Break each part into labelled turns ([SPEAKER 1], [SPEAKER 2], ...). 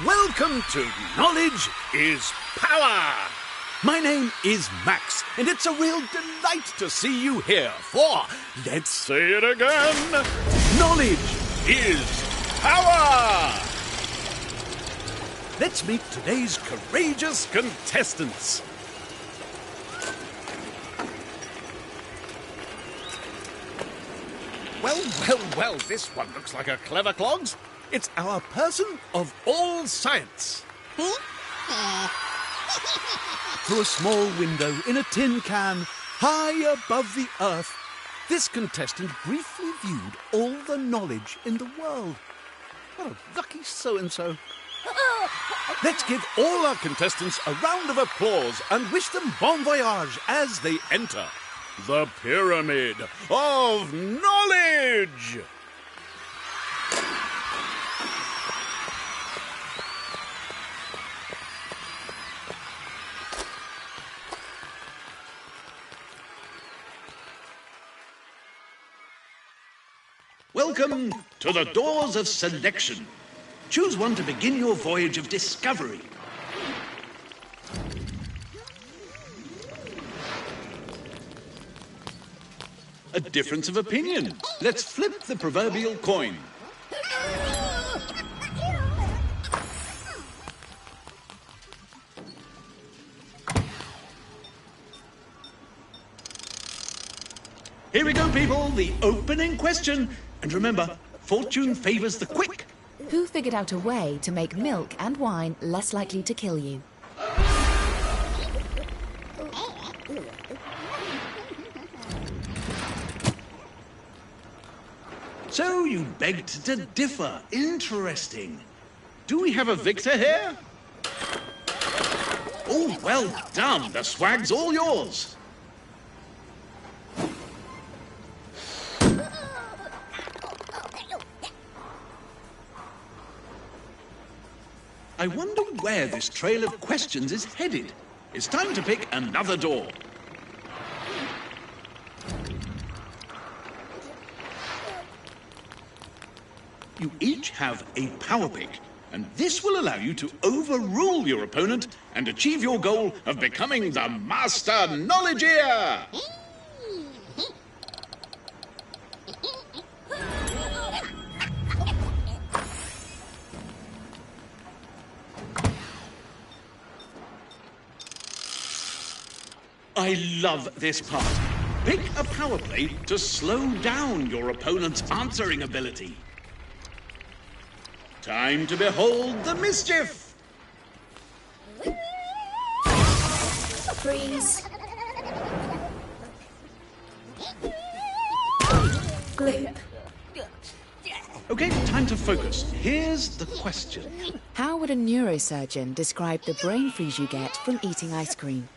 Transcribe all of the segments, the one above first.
[SPEAKER 1] Welcome to Knowledge is Power. My name is Max, and it's a real delight to see you here for, let's say it again, Knowledge is Power. Let's meet today's courageous contestants. Well, this one looks like a clever clogs. It's our person of all science. Through a small window in a tin can, high above the earth, this contestant briefly viewed all the knowledge in the world. What a lucky so-and-so. Let's give all our contestants a round of applause and wish them bon voyage as they enter the Pyramid of Knowledge. Welcome to the doors of selection. Choose one to begin your voyage of discovery. A difference of opinion. Let's flip the proverbial coin. Here we go, people. The opening question. And remember, fortune favors the quick.
[SPEAKER 2] Who figured out a way to make milk and wine less likely to kill you?
[SPEAKER 1] So you begged to differ. Interesting. Do we have a victor here? Oh, well done. The swag's all yours. I wonder where this trail of questions is headed. It's time to pick another door. You each have a power pick, and this will allow you to overrule your opponent and achieve your goal of becoming the Master Knowledgeer. I love this part. Pick a power play to slow down your opponent's answering ability. Time to behold the mischief!
[SPEAKER 2] Freeze. Gloop.
[SPEAKER 1] Okay, time to focus. Here's the question.
[SPEAKER 2] How would a neurosurgeon describe the brain freeze you get from eating ice cream?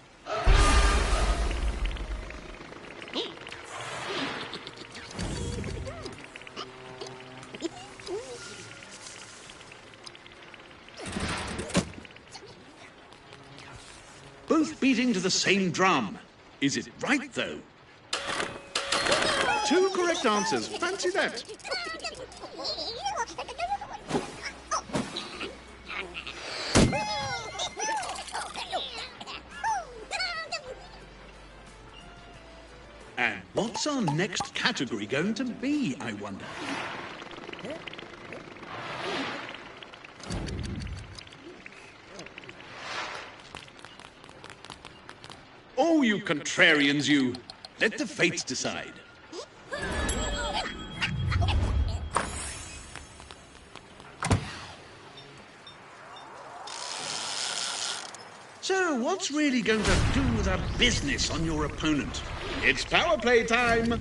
[SPEAKER 1] Both beating to the same drum. Is it right, though? 2 correct answers. Fancy that. And what's our next category going to be, I wonder? Oh, you contrarians, you. Let the fates decide. So, what's really going to do the business on your opponent? It's power play time.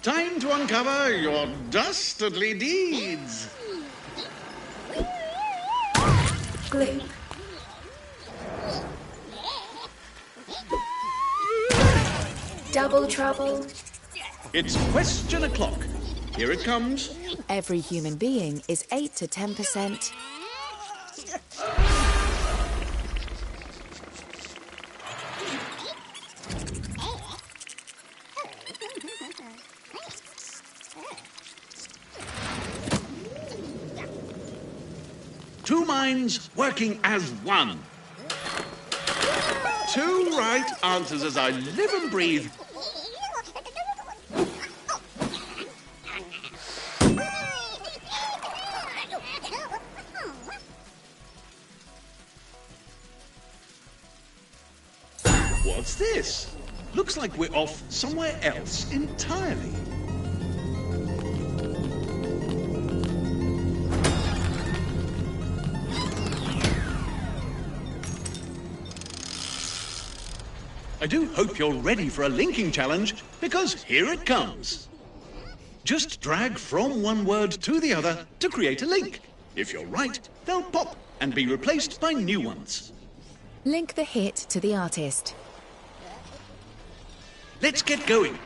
[SPEAKER 1] Time to uncover your dastardly deeds.
[SPEAKER 2] Gloop. Double trouble.
[SPEAKER 1] It's question o'clock. Here it comes.
[SPEAKER 2] Every human being is 8 to 10%.
[SPEAKER 1] Two minds working as one. Two right answers as I live and breathe. What's this? Looks like we're off somewhere else entirely. I do hope you're ready for a linking challenge, because here it comes. Just drag from one word to the other to create a link. If you're right, they'll pop and be replaced by new ones.
[SPEAKER 2] Link the hit to the artist.
[SPEAKER 1] Let's get going.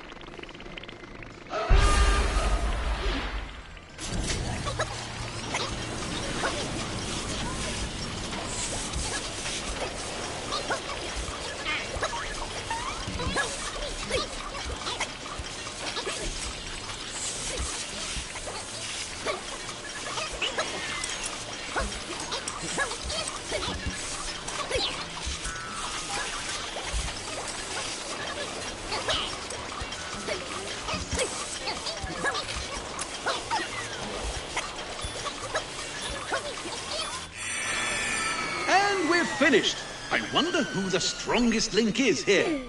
[SPEAKER 1] And we're finished. I wonder who the strongest link is here.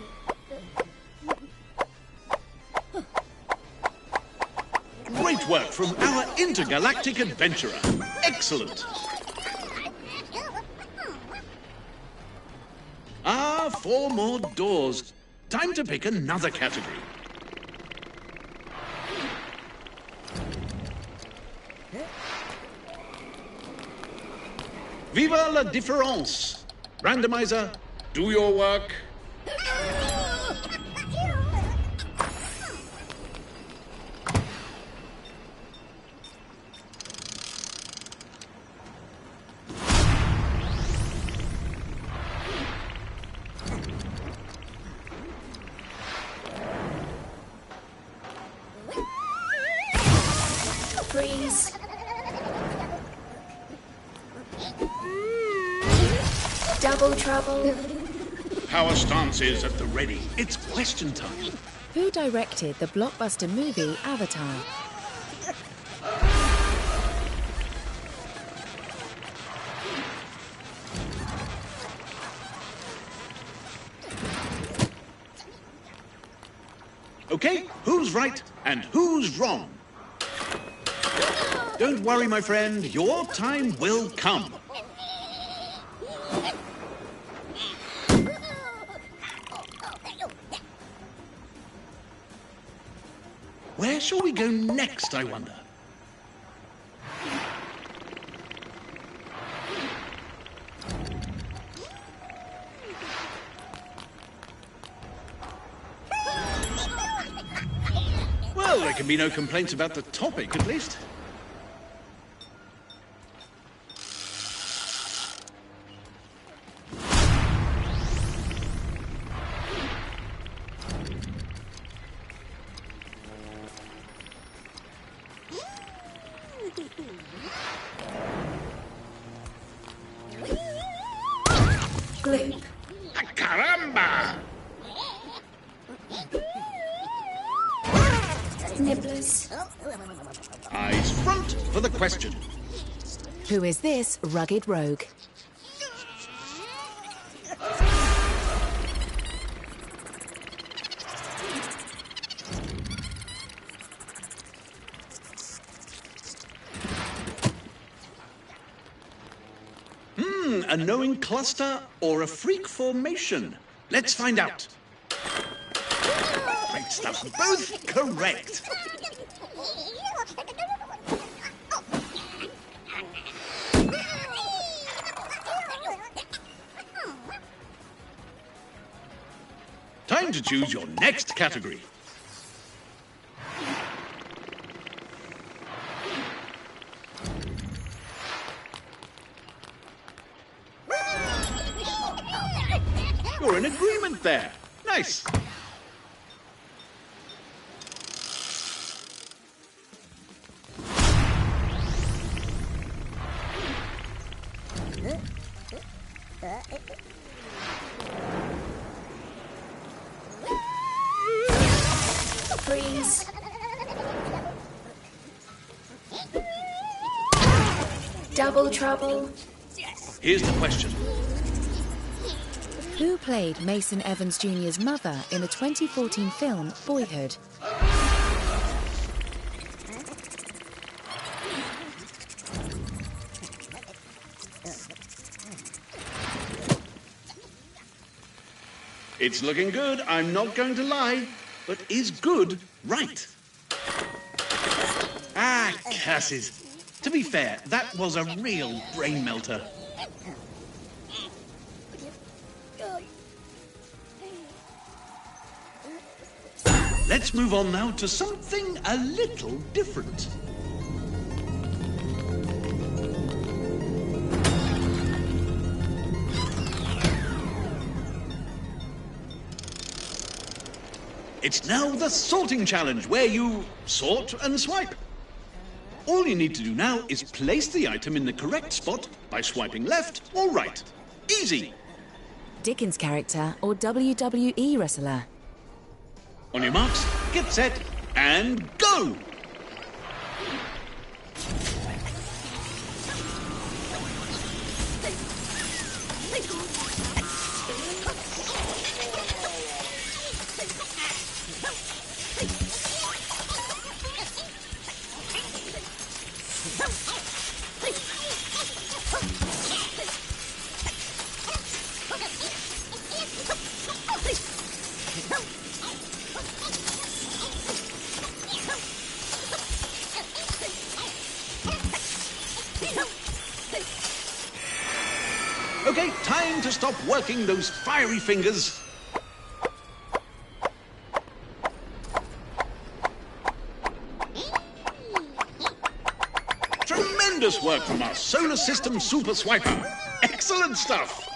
[SPEAKER 1] Great work from our intergalactic adventurer. Excellent. Ah, 4 more doors. Time to pick another category. Viva la différence! Randomizer, do your work.
[SPEAKER 2] Freeze. Double trouble.
[SPEAKER 1] Power stances at the ready. It's question time.
[SPEAKER 2] Who directed the blockbuster movie Avatar?
[SPEAKER 1] Okay, who's right and who's wrong? Don't worry, my friend. Your time will come. Where shall we go next, I wonder? Well, there can be no complaints about the topic, at least.
[SPEAKER 2] Gloop.
[SPEAKER 1] Caramba!
[SPEAKER 2] Nibblers.
[SPEAKER 1] Eyes front for the question.
[SPEAKER 2] Who is this rugged rogue?
[SPEAKER 1] A knowing cluster or a freak formation? Let's find out. Great stuff. Both correct. Time to choose your next category. You're in agreement there. Nice.
[SPEAKER 2] Freeze. Double trouble.
[SPEAKER 1] Here's the question.
[SPEAKER 2] Who played Mason Evans Jr.'s mother in the 2014 film Boyhood?
[SPEAKER 1] It's looking good, I'm not going to lie. But is good right? Ah, curses. To be fair, that was a real brain melter. Let's move on now to something a little different. It's now the sorting challenge, where you sort and swipe. All you need to do now is place the item in the correct spot by swiping left or right. Easy.
[SPEAKER 2] Dickens character or WWE wrestler?
[SPEAKER 1] On your marks, get set, and go! Okay, time to stop working those fiery fingers. Tremendous work from our solar system super swiper. Excellent stuff.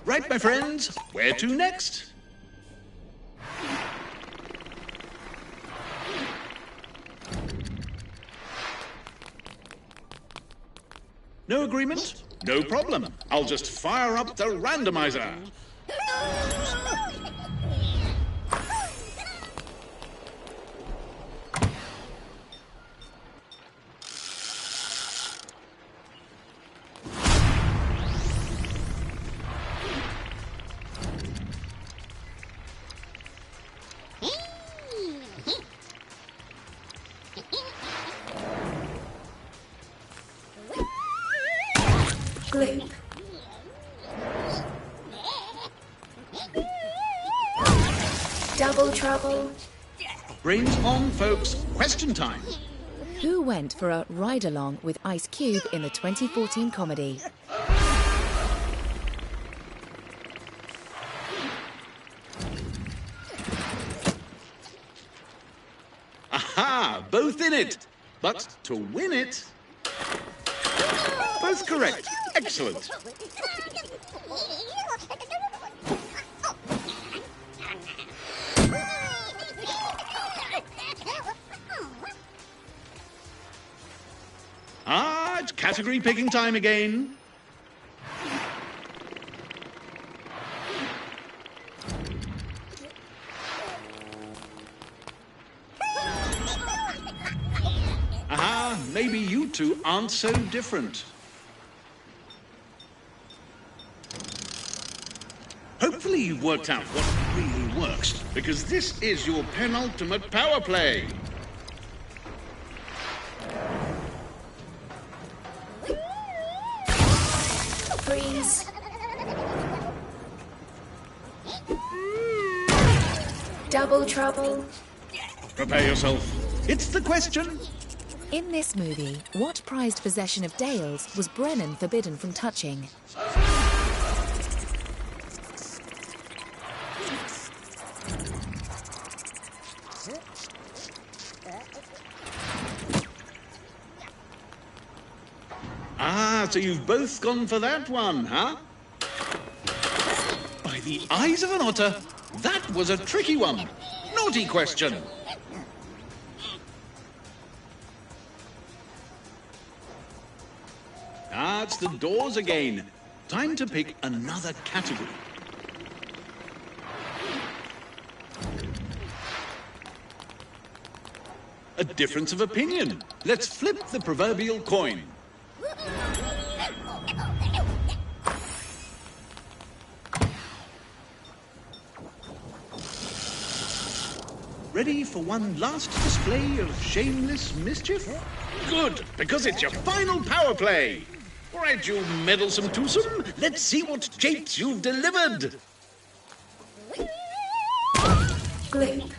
[SPEAKER 1] Right, my friends, where to next? No agreement? No problem. I'll just fire up the randomizer.
[SPEAKER 2] Gloop. Double trouble.
[SPEAKER 1] Brains on, folks. Question time.
[SPEAKER 2] Who went for a ride-along with Ice Cube in the 2014 comedy?
[SPEAKER 1] Aha! Both in it. But to win it... Both correct. Excellent. Ah, it's category picking time again. Aha, maybe you two aren't so different. Hopefully you've worked out what really works, because this is your penultimate power play.
[SPEAKER 2] Freeze. Double trouble.
[SPEAKER 1] Prepare yourself. It's the question.
[SPEAKER 2] In this movie, what prized possession of Dale's was Brennan forbidden from touching?
[SPEAKER 1] Ah, so you've both gone for that one, huh? By the eyes of an otter, that was a tricky one. Naughty question. Ah, it's the doors again. Time to pick another category. A difference of opinion. Let's flip the proverbial coin. Ready for one last display of shameless mischief? Good, because it's your final power play. All right, you meddlesome twosome, let's see what japes you've delivered.
[SPEAKER 2] Glip.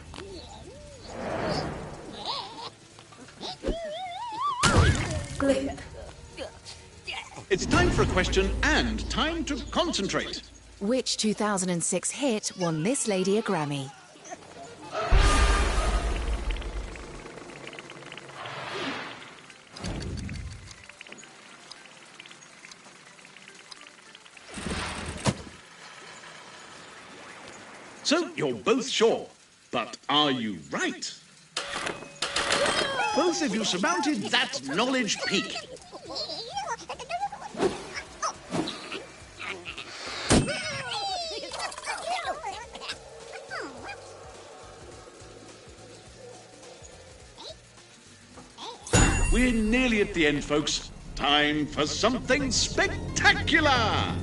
[SPEAKER 2] Glip.
[SPEAKER 1] It's time for a question and time to concentrate.
[SPEAKER 2] Which 2006 hit won this lady a Grammy?
[SPEAKER 1] So you're both sure, but are you right? Both of you surmounted that knowledge peak. We're nearly at the end, folks. Time for something spectacular!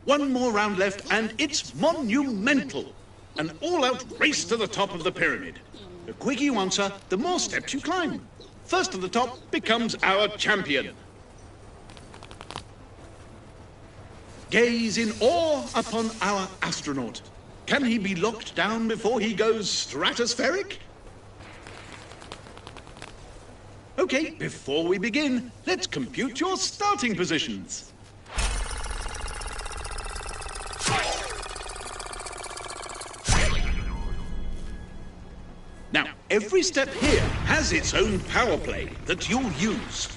[SPEAKER 1] One more round left, and it's monumental. An all-out race to the top of the pyramid. The quicker you answer, the more steps you climb. First to the top becomes our champion. Gaze in awe upon our astronaut. Can he be locked down before he goes stratospheric? Okay, before we begin, let's compute your starting positions. Now, every step here has its own power play that you'll use.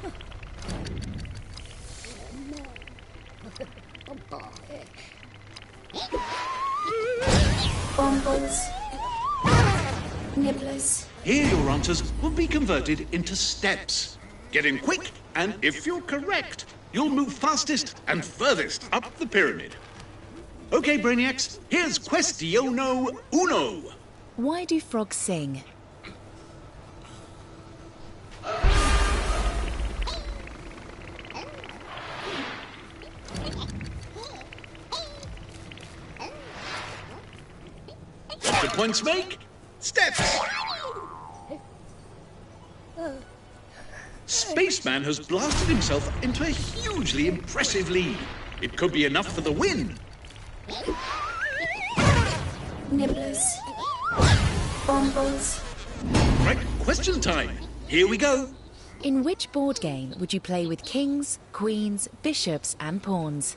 [SPEAKER 2] Bumbles. Nibblers.
[SPEAKER 1] Here your answers will be converted into steps. Get in quick, and if you're correct, you'll move fastest and furthest up the pyramid. Okay, Brainiacs, here's Questiono Uno.
[SPEAKER 2] Why do frogs sing?
[SPEAKER 1] What do points make? Steps! Spaceman has blasted himself into a hugely impressive lead. It could be enough for the win.
[SPEAKER 2] Nibblers. Bumbles.
[SPEAKER 1] Right, question time. Here we go.
[SPEAKER 2] In which board game would you play with kings, queens, bishops and pawns?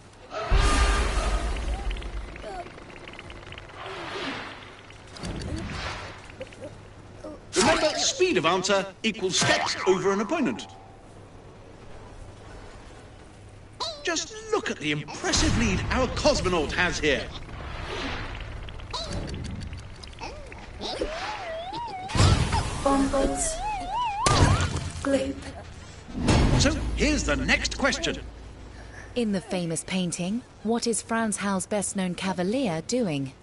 [SPEAKER 1] Remember, speed of answer equals steps over an opponent. Just look at the impressive lead our cosmonaut has here.
[SPEAKER 2] Bumbles. Gloop.
[SPEAKER 1] So here's the next question.
[SPEAKER 2] In the famous painting, what is Franz Hals' best-known cavalier doing?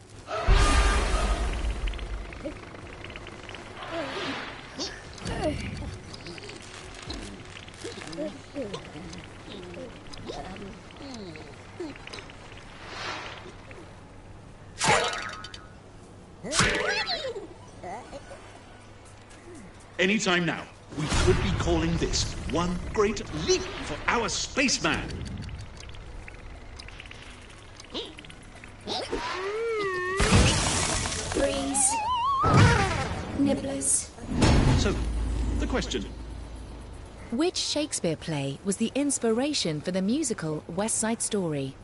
[SPEAKER 1] Anytime now, we could be calling this one great leap for our spaceman.
[SPEAKER 2] Breeze. Nibblers.
[SPEAKER 1] So, the question.
[SPEAKER 2] Which Shakespeare play was the inspiration for the musical West Side Story?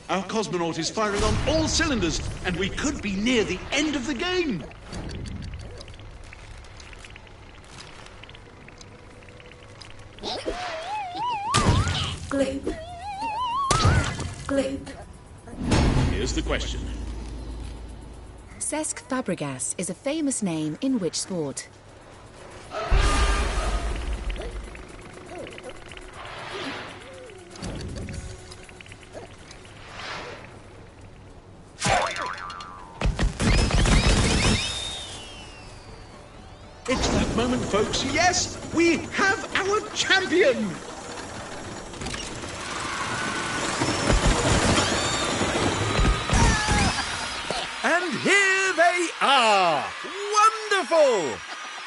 [SPEAKER 1] Our cosmonaut is firing on all cylinders, and we could be near the end of the game.
[SPEAKER 2] Gloop. Gloop.
[SPEAKER 1] Here's the question.
[SPEAKER 2] Cesc Fabregas is a famous name in which sport?
[SPEAKER 1] It's that moment, folks. Yes, we have our champion! And here they are! Wonderful!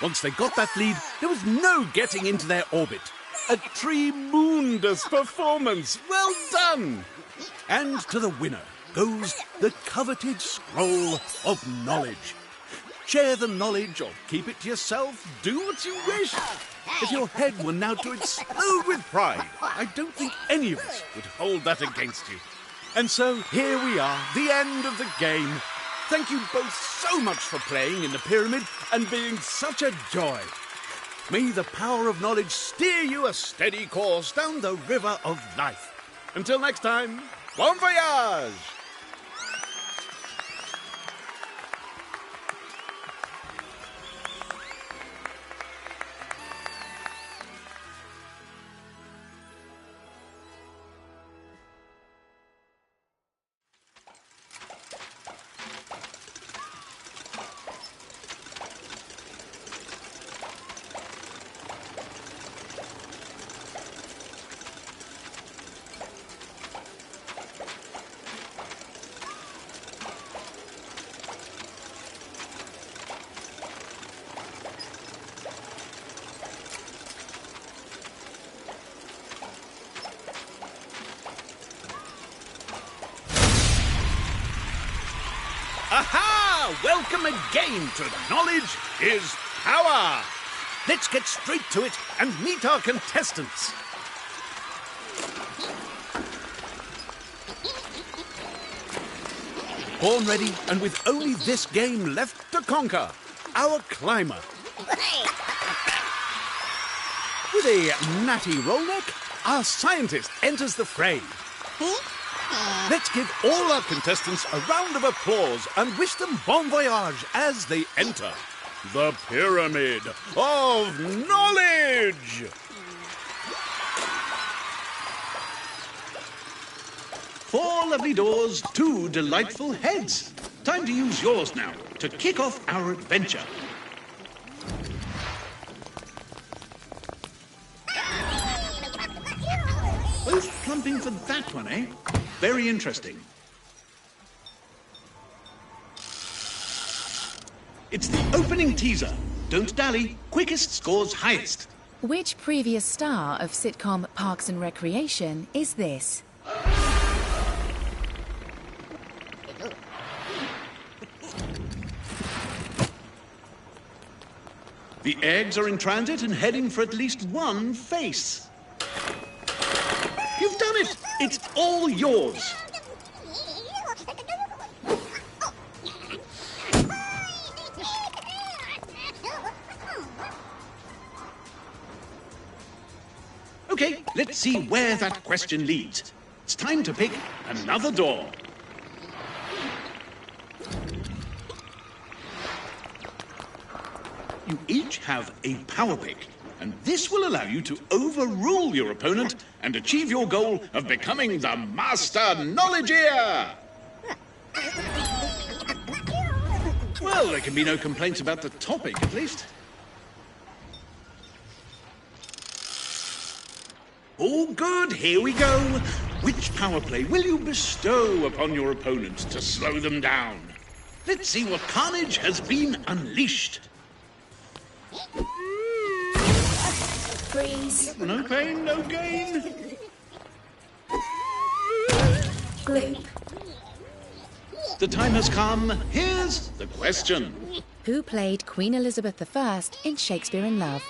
[SPEAKER 1] Once they got that lead, there was no getting into their orbit. A tremendous performance. Well done! And to the winner goes the coveted scroll of knowledge. Share the knowledge or keep it to yourself. Do what you wish. If your head were now to explode with pride, I don't think any of us would hold that against you. And so here we are, the end of the game. Thank you both so much for playing in the pyramid and being such a joy. May the power of knowledge steer you a steady course down the river of life. Until next time, bon voyage! Aha! Welcome again to Knowledge is Power! Let's get straight to it and meet our contestants. Born ready and with only this game left to conquer, our climber. With a natty roll neck, our scientist enters the fray. Let's give all our contestants a round of applause and wish them bon voyage as they enter the Pyramid of Knowledge! 4 lovely doors, 2 delightful heads. Time to use yours now to kick off our adventure. Both plumping for that one, eh? Very interesting. It's the opening teaser. Don't dally. Quickest scores highest.
[SPEAKER 2] Which previous star of sitcom Parks and Recreation is this?
[SPEAKER 1] The eggs are in transit and heading for at least one face. You've done it! It's all yours! Okay, let's see where that question leads. It's time to pick another door. You each have a power pick, and this will allow you to overrule your opponent and achieve your goal of becoming the Master Knowledgeer! Well, there can be no complaints about the topic, at least. All good, here we go. Which power play will you bestow upon your opponent to slow them down? Let's see what carnage has been unleashed.
[SPEAKER 2] Freeze.
[SPEAKER 1] No pain, no gain.
[SPEAKER 2] Gloop.
[SPEAKER 1] The time has come. Here's the question.
[SPEAKER 2] Who played Queen Elizabeth I in Shakespeare in Love?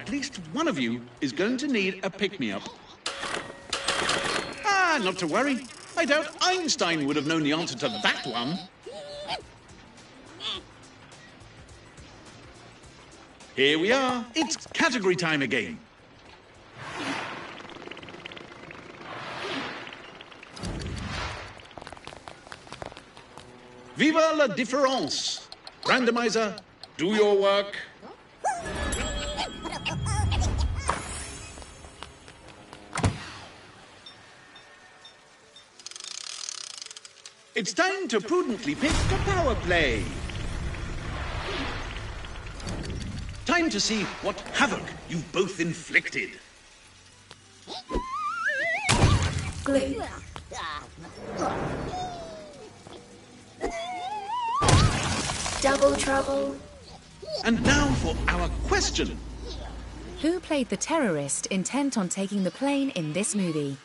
[SPEAKER 1] At least one of you is going to need a pick-me-up. Ah, not to worry. I doubt Einstein would have known the answer to that one. Here we are. It's category time again. Viva la différence! Randomizer, do your work. It's time to prudently pick a power play. Time to see what havoc you've both inflicted.
[SPEAKER 2] Glue. Double trouble.
[SPEAKER 1] And now for our question.
[SPEAKER 2] Who played the terrorist intent on taking the plane in this movie?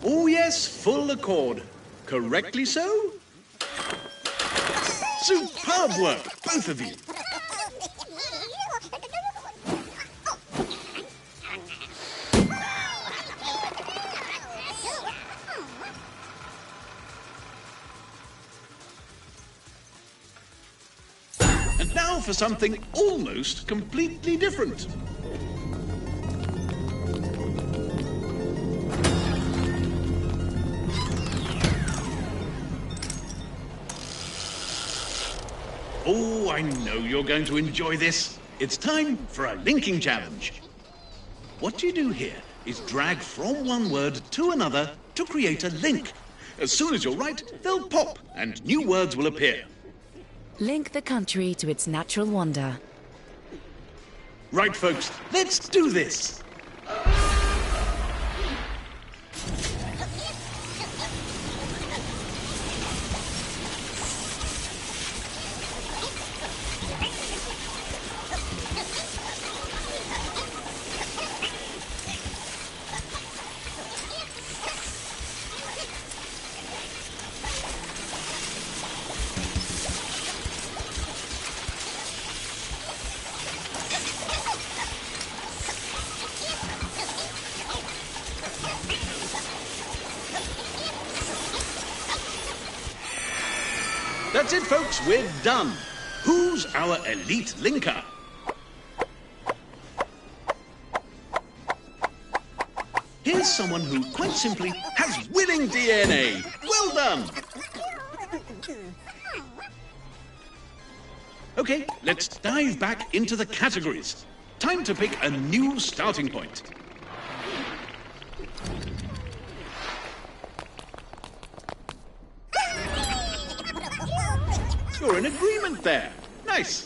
[SPEAKER 1] Oh yes, full accord. Correctly so? Superb work, both of you. And now for something almost completely different. Oh, I know you're going to enjoy this. It's time for a linking challenge. What you do here is drag from one word to another to create a link. As soon as you're right, they'll pop and new words will appear.
[SPEAKER 2] Link the country to its natural wonder.
[SPEAKER 1] Right, folks, let's do this. That's it, folks. We're done. Who's our elite linker? Here's someone who, quite simply, has winning DNA. Well done. Okay, let's dive back into the categories. Time to pick a new starting point. You're in agreement there. Nice.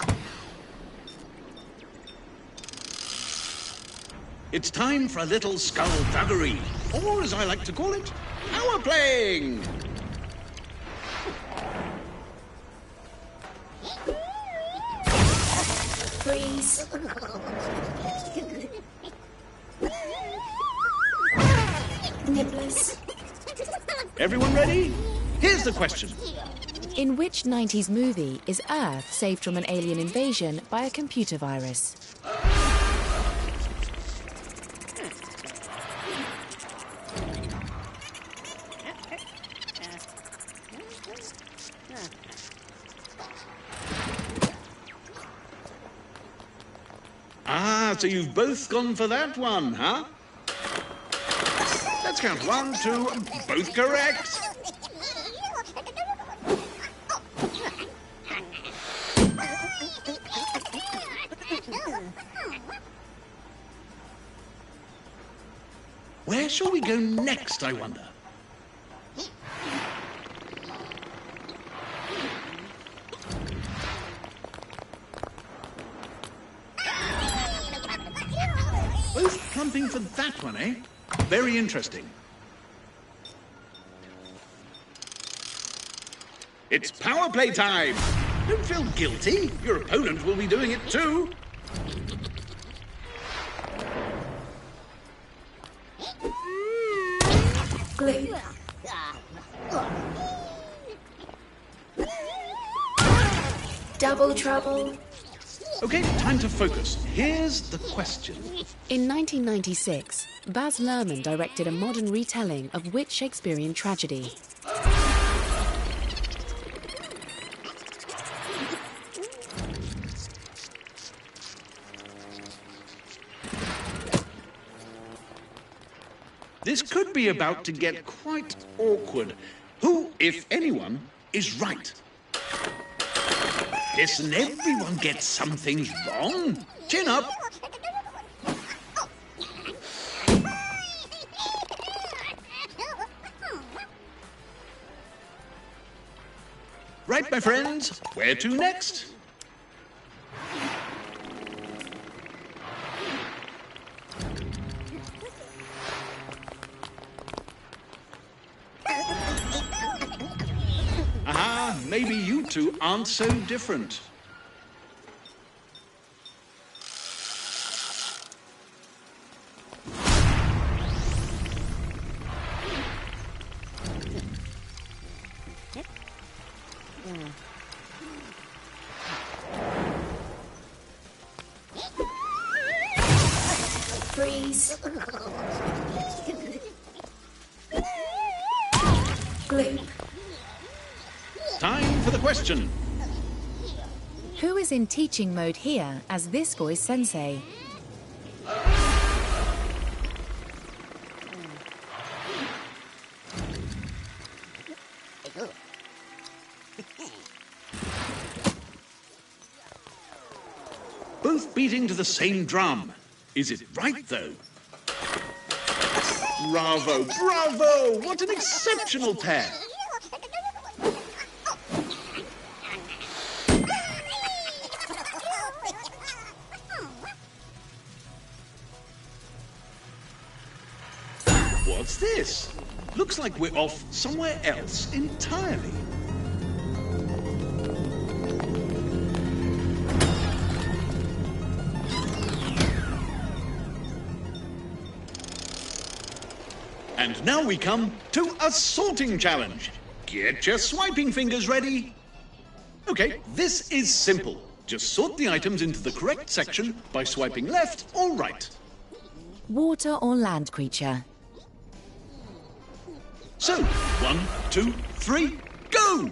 [SPEAKER 1] It's time for a little skullduggery, or as I like to call it, power playing.
[SPEAKER 2] Freeze. Nibblers.
[SPEAKER 1] Everyone ready? Here's the question.
[SPEAKER 2] In which 90s movie is Earth saved from an alien invasion by a computer virus?
[SPEAKER 1] Ah, so you've both gone for that one, huh? Let's count 1, 2, both correct. Where shall we go next, I wonder? Both plumping for that one, eh? Very interesting. It's power play time! Don't feel guilty. Your opponent will be doing it too.
[SPEAKER 3] Double trouble.
[SPEAKER 1] Okay, time to focus. Here's the question.
[SPEAKER 2] In 1996, Baz Luhrmann directed a modern retelling of which Shakespearean tragedy?
[SPEAKER 1] This could be about to get quite awkward. Who, if anyone, is right? Listen, everyone gets some things wrong. Chin up. Right, my friends, where to next? Aha, maybe you two aren't so different.
[SPEAKER 3] Freeze. Gloop.
[SPEAKER 1] Time for the question.
[SPEAKER 2] Who is in teaching mode here as this boy's sensei?
[SPEAKER 1] Both beating to the same drum. Is it right, though? Bravo, bravo! What an exceptional pair! What's this? Looks like we're off somewhere else entirely. And now we come to a sorting challenge. Get your swiping fingers ready. Okay, this is simple. Just sort the items into the correct section by swiping left or right.
[SPEAKER 2] Water or land creature?
[SPEAKER 1] So, 1, 2, 3, go!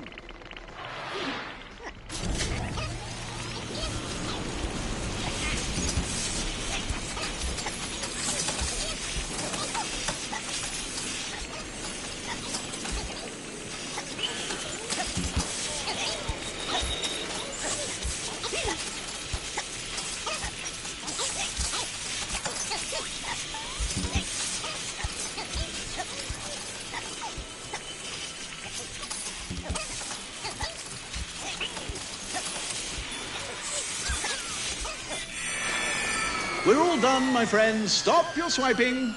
[SPEAKER 1] We're all done, my friends. Stop your swiping.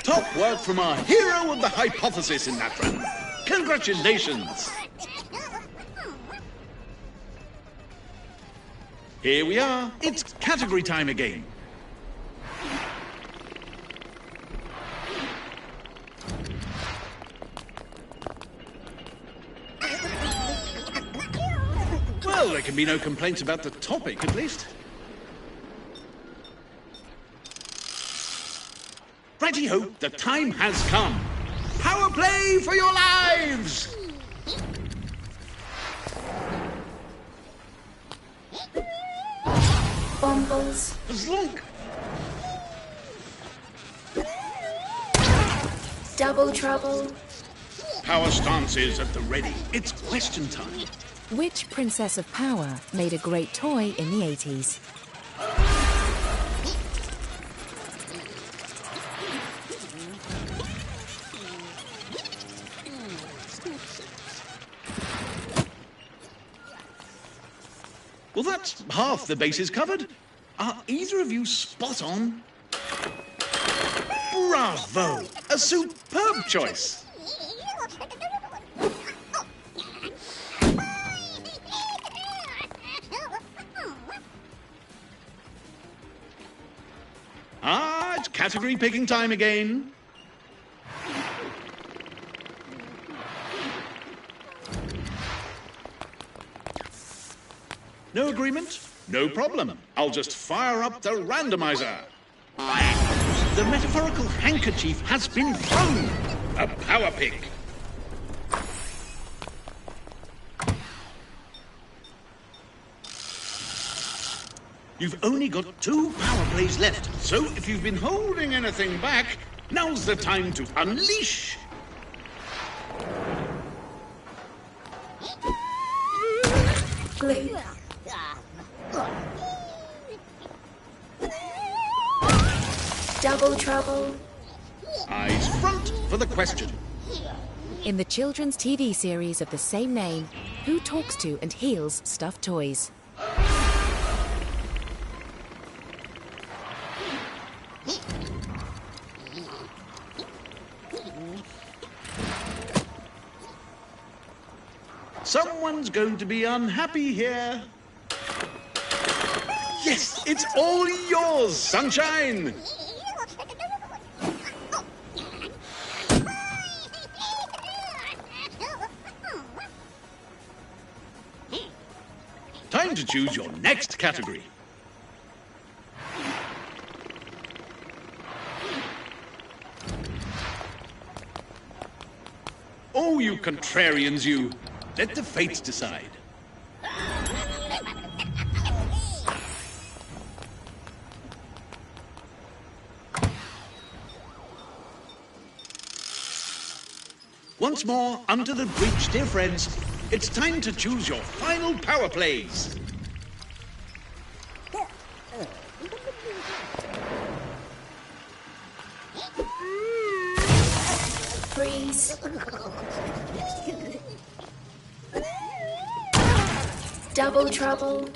[SPEAKER 1] Top work from our hero of the hypothesis in that round. Congratulations. Here we are. It's category time again. Well, there can be no complaints about the topic, at least. Righty-ho, the time has come. Power play for your lives!
[SPEAKER 3] Bumbles.
[SPEAKER 1] Slunk!
[SPEAKER 3] Double trouble.
[SPEAKER 1] Power stances at the ready. It's question time.
[SPEAKER 2] Which Princess of Power made a great toy in the 80s?
[SPEAKER 1] Well, that's half the bases covered. Are either of you spot on? Bravo! A superb choice. Ah, it's category picking time again. No agreement? No problem. I'll just fire up the randomizer. The metaphorical handkerchief has been thrown. A power pick. You've only got 2 power plays left, so if you've been holding anything back, now's the time to unleash.
[SPEAKER 3] Glue. Double trouble.
[SPEAKER 1] Eyes front for the question.
[SPEAKER 2] In the children's TV series of the same name, who talks to and heals stuffed toys?
[SPEAKER 1] Someone's going to be unhappy here. Yes, it's all yours, sunshine. Time to choose your next category. Oh, you contrarians, you. Let the fates decide. Once more, under the bridge, dear friends. It's time to choose your final power plays.
[SPEAKER 3] Freeze. Double trouble.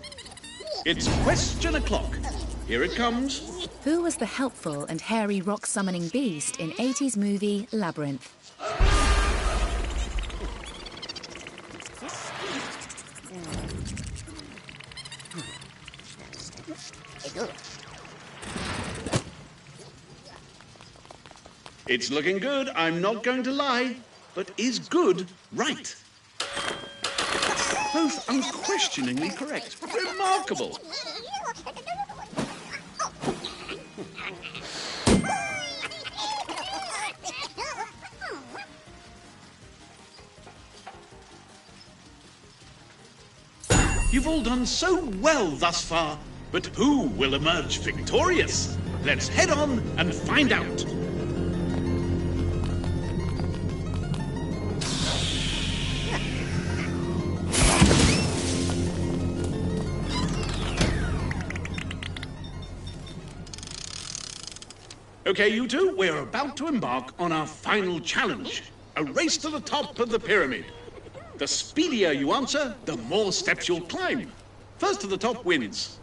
[SPEAKER 1] It's question o'clock. Here it comes.
[SPEAKER 2] Who was the helpful and hairy rock-summoning beast in 80s movie Labyrinth?
[SPEAKER 1] It's looking good, I'm not going to lie. But is good right? Both unquestioningly correct. Remarkable. You've all done so well thus far, but who will emerge victorious? Let's head on and find out. Okay, you two, we're about to embark on our final challenge. A race to the top of the pyramid. The speedier you answer, the more steps you'll climb. First to the top wins.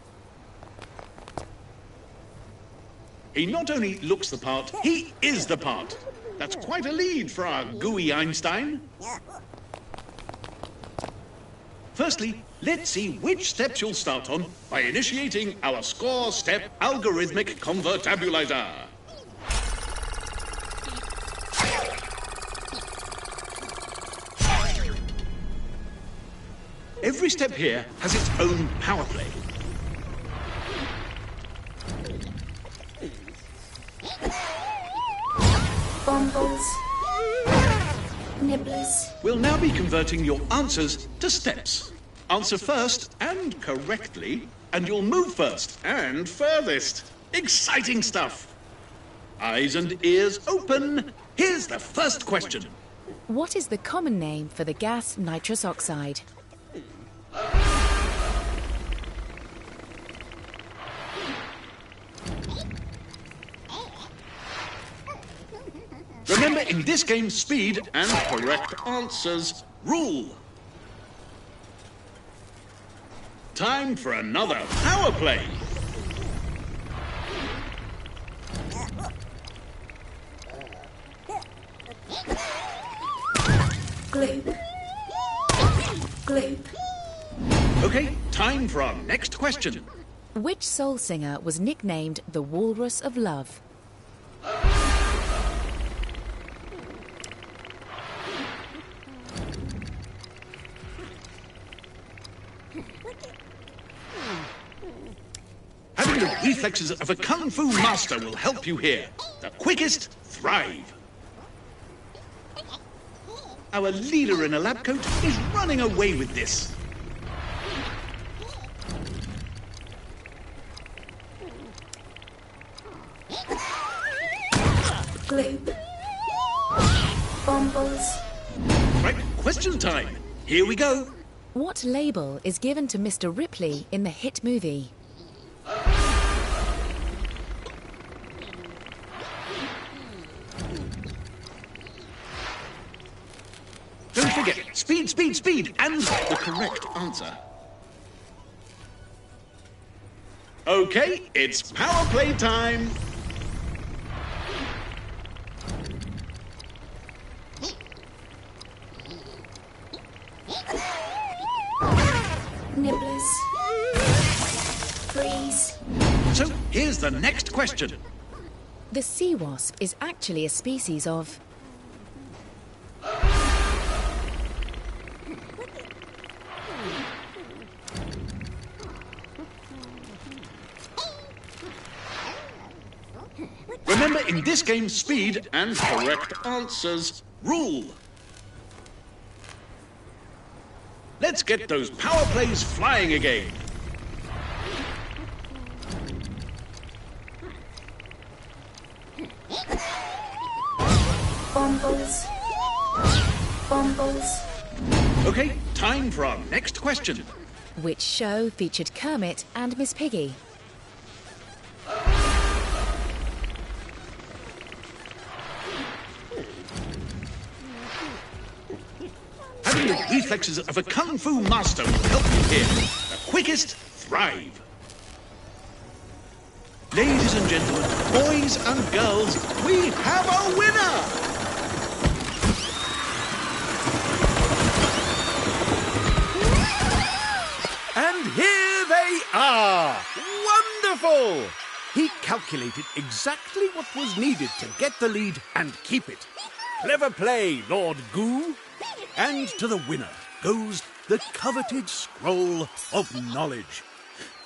[SPEAKER 1] He not only looks the part, he is the part. That's quite a lead for our gooey Einstein. Firstly, let's see which steps you'll start on by initiating our score-step algorithmic convertabulizer. Every step here has its own power play.
[SPEAKER 3] Bumbles. Nibblers.
[SPEAKER 1] We'll now be converting your answers to steps. Answer first and correctly, and you'll move first and furthest. Exciting stuff. Eyes and ears open. Here's the first question.
[SPEAKER 2] What is the common name for the gas nitrous oxide?
[SPEAKER 1] Remember, in this game, speed and correct answers rule. Time for another power play.
[SPEAKER 3] Gloop. Gloop.
[SPEAKER 1] Okay, time for our next question.
[SPEAKER 2] Which soul singer was nicknamed the Walrus of Love?
[SPEAKER 1] Having the reflexes of a kung fu master will help you here. The quickest thrive. Our leader in a lab coat is running away with this.
[SPEAKER 3] Gloop. Bumbles.
[SPEAKER 1] Right, question time. Here we go.
[SPEAKER 2] What label is given to Mr. Ripley in the hit movie?
[SPEAKER 1] Don't forget, speed, speed, speed, and the correct answer. Okay, it's power play time.
[SPEAKER 3] Nibblers. Freeze.
[SPEAKER 1] So here's the next question.
[SPEAKER 2] The sea wasp is actually a species of...
[SPEAKER 1] Remember, in this game, speed and correct answers rule. Let's get those power plays flying again.
[SPEAKER 3] Bumbles. Bumbles.
[SPEAKER 1] Okay, time for our next question.
[SPEAKER 2] Which show featured Kermit and Miss Piggy?
[SPEAKER 1] Having the reflexes of a kung fu master will help you here. The quickest thrive. Ladies and gentlemen, boys and girls, we have a winner! And here they are! Wonderful! He calculated exactly what was needed to get the lead and keep it. Clever play, Lord Goo. And to the winner goes the coveted scroll of knowledge.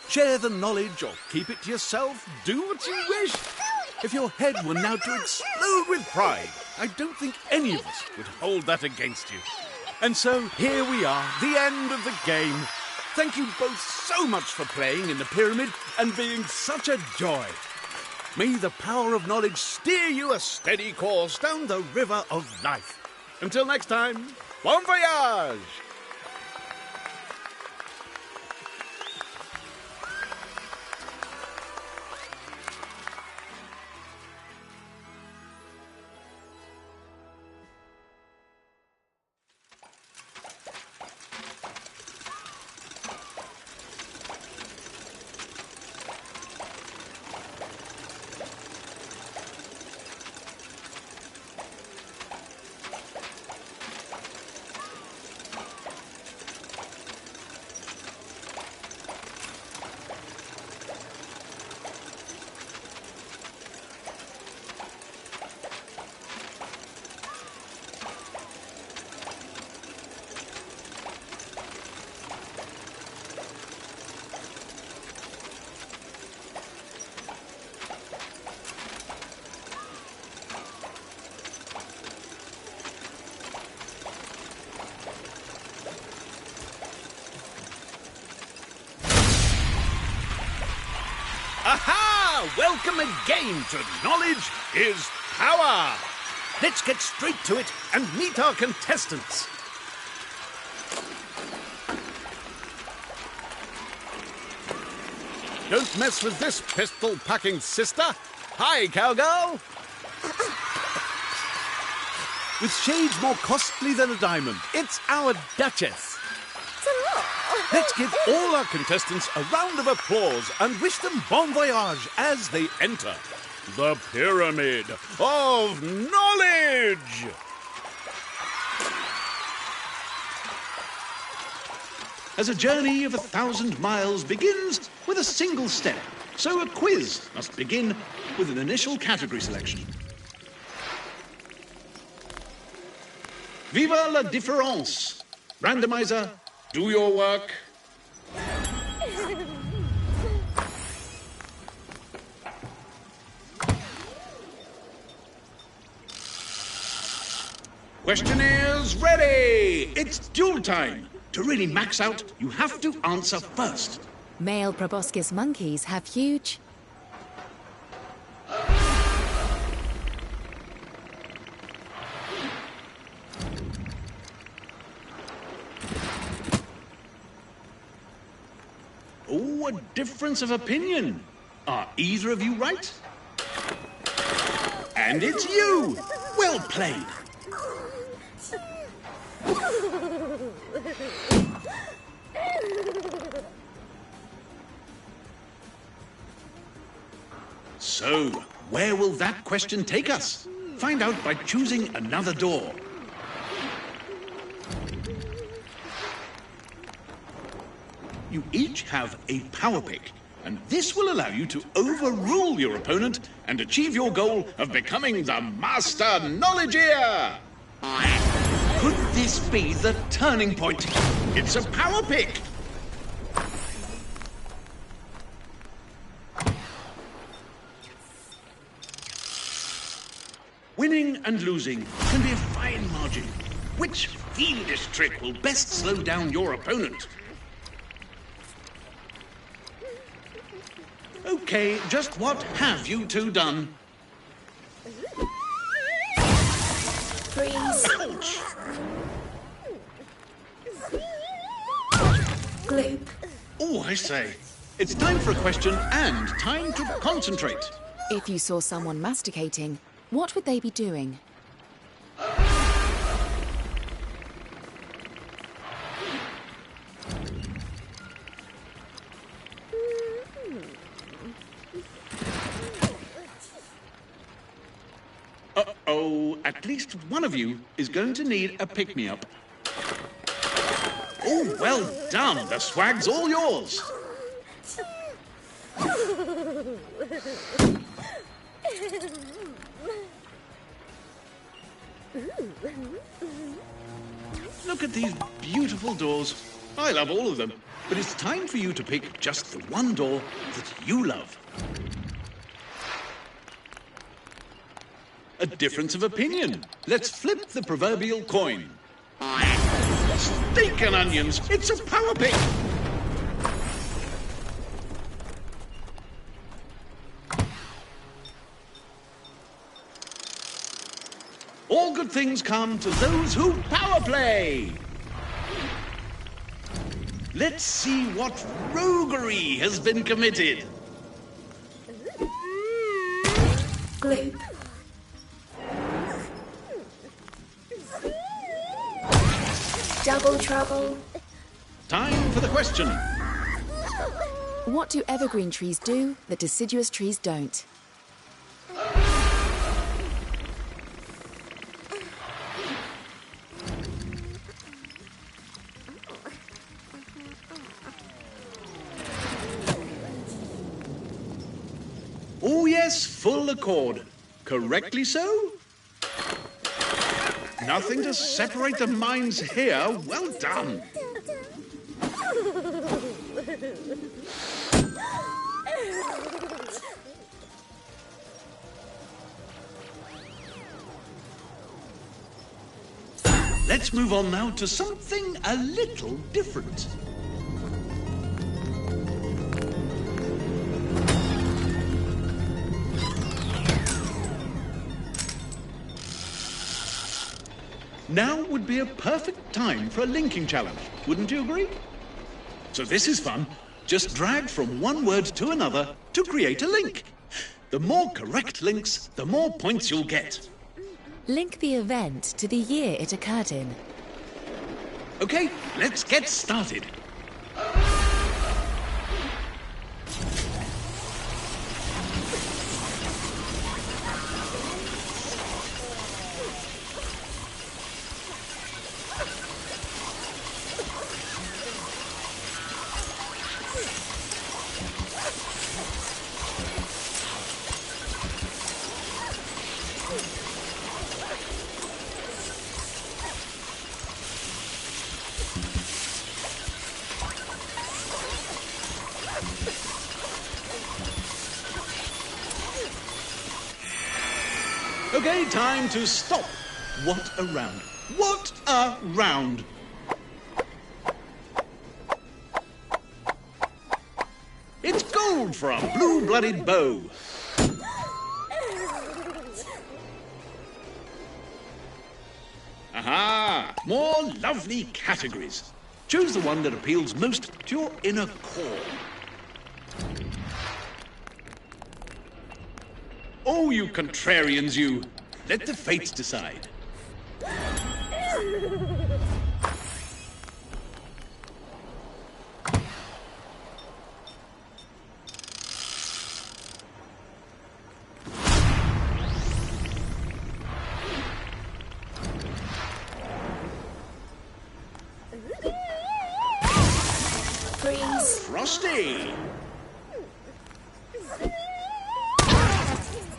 [SPEAKER 1] Share the knowledge or keep it to yourself. Do what you wish. If your head were now to explode with pride, I don't think any of us would hold that against you. And so here we are, the end of the game. Thank you both so much for playing in the pyramid and being such a joy. May the power of knowledge steer you a steady course down the river of life. Until next time, bon voyage! Aha! Welcome again to Knowledge is Power! Let's get straight to it and meet our contestants. Don't mess with this pistol-packing sister. Hi, cowgirl. With shades more costly than a diamond, it's our Duchess. Let's give all our contestants a round of applause and wish them bon voyage as they enter the Pyramid of Knowledge. As a journey of 1,000 miles begins with a single step, so a quiz must begin with an initial category selection. Viva la différence! Randomizer, do your work. Questionnaires ready! It's duel time. To really max out, you have to answer first.
[SPEAKER 2] Male proboscis monkeys have huge...
[SPEAKER 1] Oh, a difference of opinion. Are either of you right? And it's you! Well played. So, where will that question take us? Find out by choosing another door. You each have a power pick, and this will allow you to overrule your opponent and achieve your goal of becoming the Master Knowledgeer! Could this be the turning point? It's a power pick! Winning and losing can be a fine margin. Which fiendish trick will best slow down your opponent? Okay, just what have you two done?
[SPEAKER 3] Freeze.
[SPEAKER 1] Ouch!
[SPEAKER 3] Gloop.
[SPEAKER 1] Oh, I say. It's time for a question and time to concentrate.
[SPEAKER 2] If you saw someone masticating, what would they be doing?
[SPEAKER 1] Uh-oh, at least one of you is going to need a pick-me-up. Oh, well done. The swag's all yours. Look at these beautiful doors. I love all of them. But it's time for you to pick just the one door that you love. A difference of opinion. Let's flip the proverbial coin. Steak and onions. It's a power pick. All good things come to those who power play. Let's see what roguery has been committed.
[SPEAKER 3] Gloop. Double trouble.
[SPEAKER 1] Time for the question.
[SPEAKER 2] What do evergreen trees do that deciduous trees don't?
[SPEAKER 1] Oh yes, full accord. Correctly so? Nothing to separate the minds here. Well done. Let's move on now to something a little different. Now would be a perfect time for a linking challenge, wouldn't you agree? So this is fun. Just drag from one word to another to create a link. The more correct links, the more points you'll get.
[SPEAKER 2] Link the event to the year it occurred in.
[SPEAKER 1] Okay, let's get started. Okay, time to stop. What a round. What a round. It's gold for our blue-blooded bow. Aha! More lovely categories. Choose the one that appeals most to your inner core. Oh, you contrarians, you. Let the fates decide.
[SPEAKER 3] Freeze.
[SPEAKER 1] Frosty.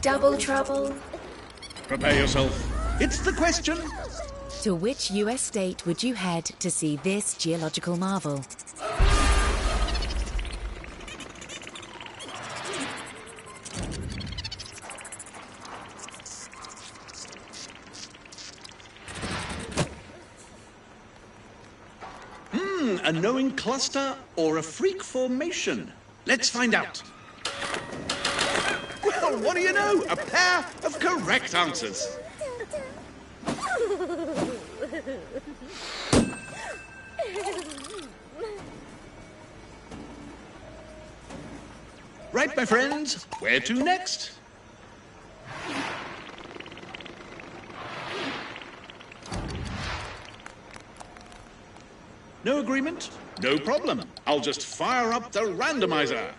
[SPEAKER 3] Double trouble.
[SPEAKER 1] Prepare yourself. It's the question.
[SPEAKER 2] To which US state would you head to see this geological marvel?
[SPEAKER 1] A knowing cluster or a freak formation? Let's find out. Well, what do you know? A pair of correct answers. Right, my friends, where to next? No agreement? No problem. I'll just fire up the randomizer.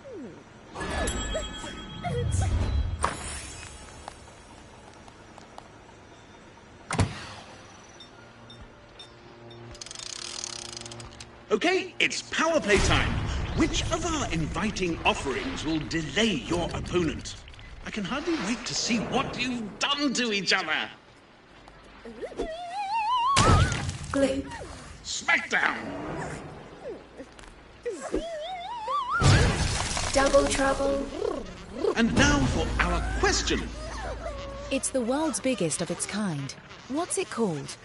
[SPEAKER 1] Okay, it's power play time. Which of our inviting offerings will delay your opponent? I can hardly wait to see what you've done to each other.
[SPEAKER 3] Glue.
[SPEAKER 1] Smackdown!
[SPEAKER 3] Double trouble.
[SPEAKER 1] And now for our question.
[SPEAKER 2] It's the world's biggest of its kind. What's it called?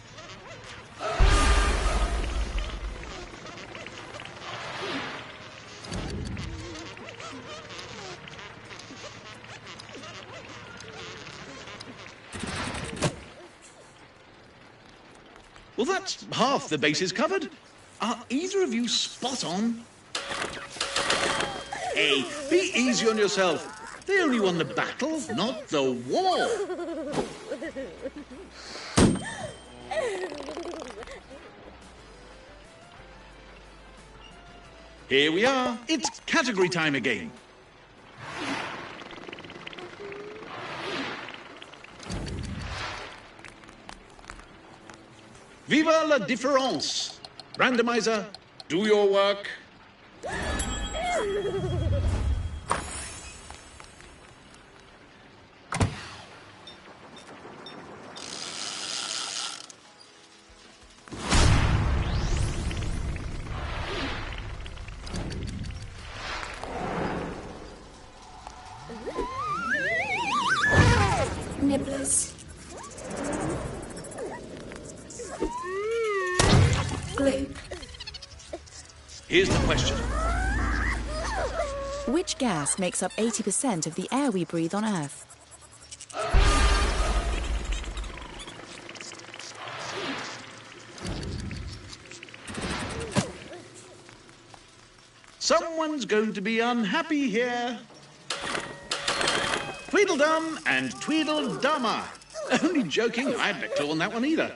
[SPEAKER 1] Well, that's half the bases covered. Are either of you spot on? Hey, be easy on yourself. They only won the battle, not the war. Here we are. It's category time again. Viva la différence! Randomizer, do your work.
[SPEAKER 3] Nibblers. Glue.
[SPEAKER 1] Here's the question.
[SPEAKER 2] Which gas makes up 80% of the air we breathe on Earth?
[SPEAKER 1] Someone's going to be unhappy here. Tweedledum and Tweedledummer. Only joking, I hadn't a clue on that one either.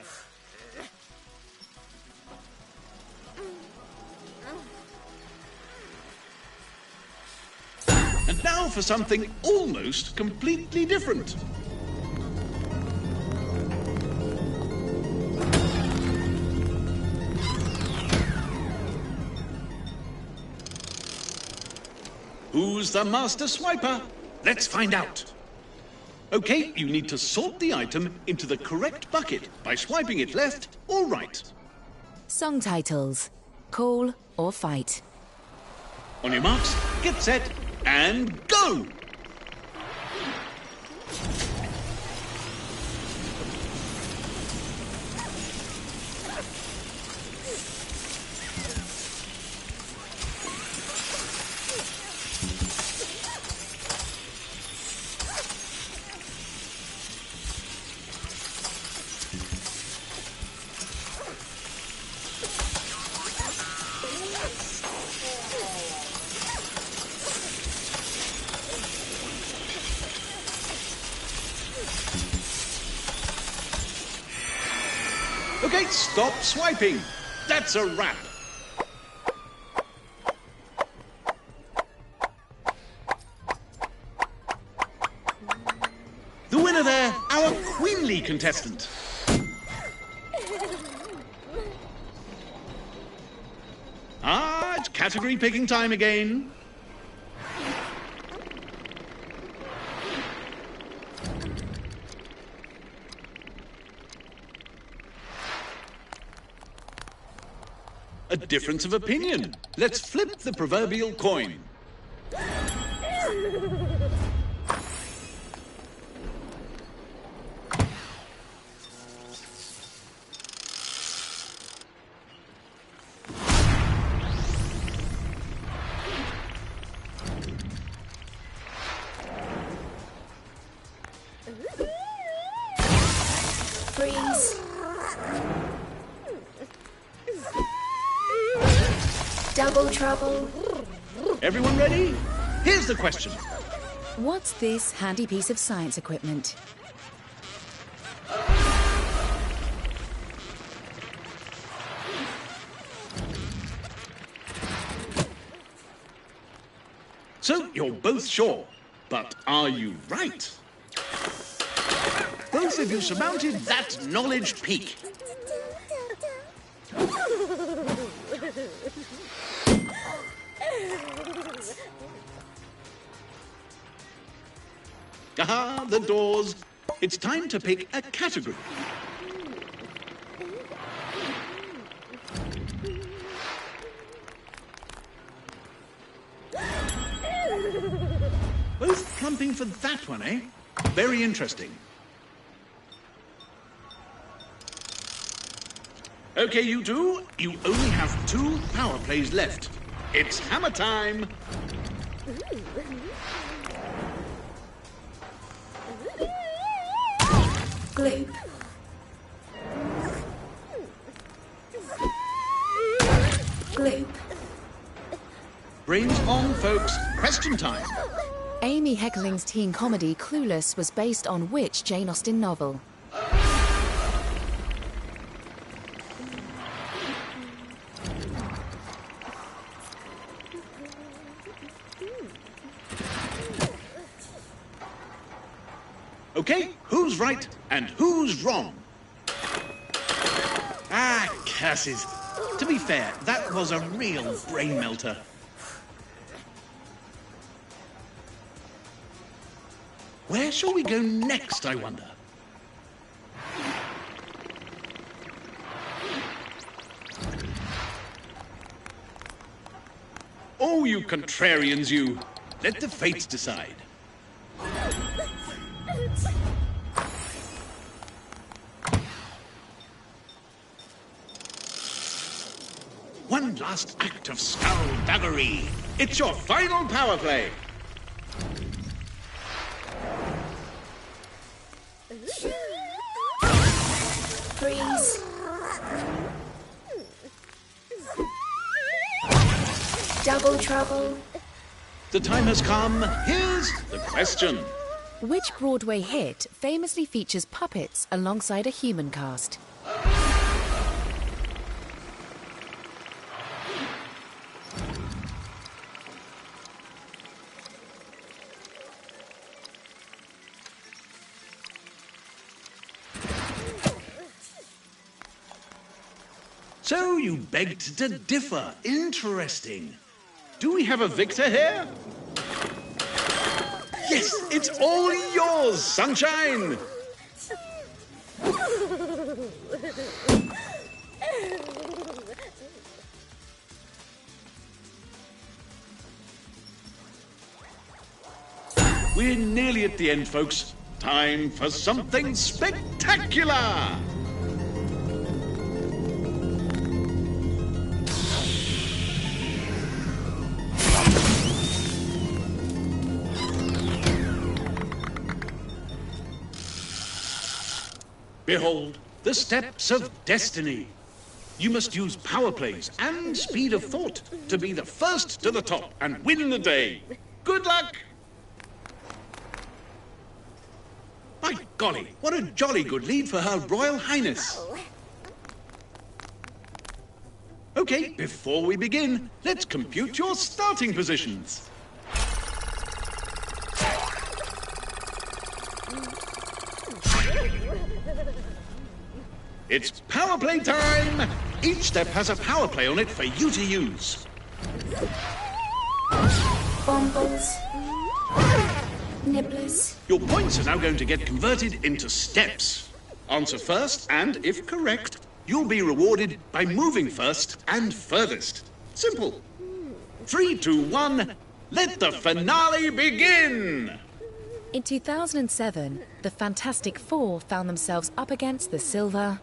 [SPEAKER 1] And now for something almost completely different. Who's the master swiper? Let's find out. Okay, you need to sort the item into the correct bucket by swiping it left or right.
[SPEAKER 2] Song titles. Call or fight.
[SPEAKER 1] On your marks, get set, and go! Okay, stop swiping. That's a wrap. The winner there, our queenly contestant. Ah, it's category picking time again. A difference of opinion. Let's flip the proverbial coin.
[SPEAKER 3] Freeze. Double trouble.
[SPEAKER 1] Everyone ready? Here's the question.
[SPEAKER 2] What's this handy piece of science equipment?
[SPEAKER 1] So, you're both sure, but are you right? Both of you surmounted that knowledge peak. Aha, the doors. It's time to pick a category. Both plumping for that one, eh? Very interesting. Okay, you two, you only have 2 power plays left. It's hammer time.
[SPEAKER 3] Gloop. Gloop.
[SPEAKER 1] Brains on, folks. Question time.
[SPEAKER 2] Amy Heckerling's teen comedy Clueless was based on which Jane Austen novel?
[SPEAKER 1] Okay, who's right and who's wrong? Ah, curses. To be fair, that was a real brain melter. Where shall we go next, I wonder? Oh, you contrarians, you. Let the fates decide. One last act of skullduggery. It's your final power play.
[SPEAKER 3] Freeze. Double trouble.
[SPEAKER 1] The time has come. Here's the question.
[SPEAKER 2] Which Broadway hit famously features puppets alongside a human cast?
[SPEAKER 1] So you begged to differ. Interesting. Do we have a victor here? Yes, it's all yours, sunshine. We're nearly at the end, folks. Time for something spectacular. Behold, the steps of destiny. You must use power plays and speed of thought to be the first to the top and win the day. Good luck! By golly, what a jolly good lead for Her Royal Highness. Okay, before we begin, let's compute your starting positions. It's power play time! Each step has a power play on it for you to use.
[SPEAKER 3] Bonbons. Nibblers.
[SPEAKER 1] Your points are now going to get converted into steps. Answer first, and if correct, you'll be rewarded by moving first and furthest. Simple. 3, 2, 1, let the finale begin!
[SPEAKER 2] In 2007, the Fantastic Four found themselves up against the silver...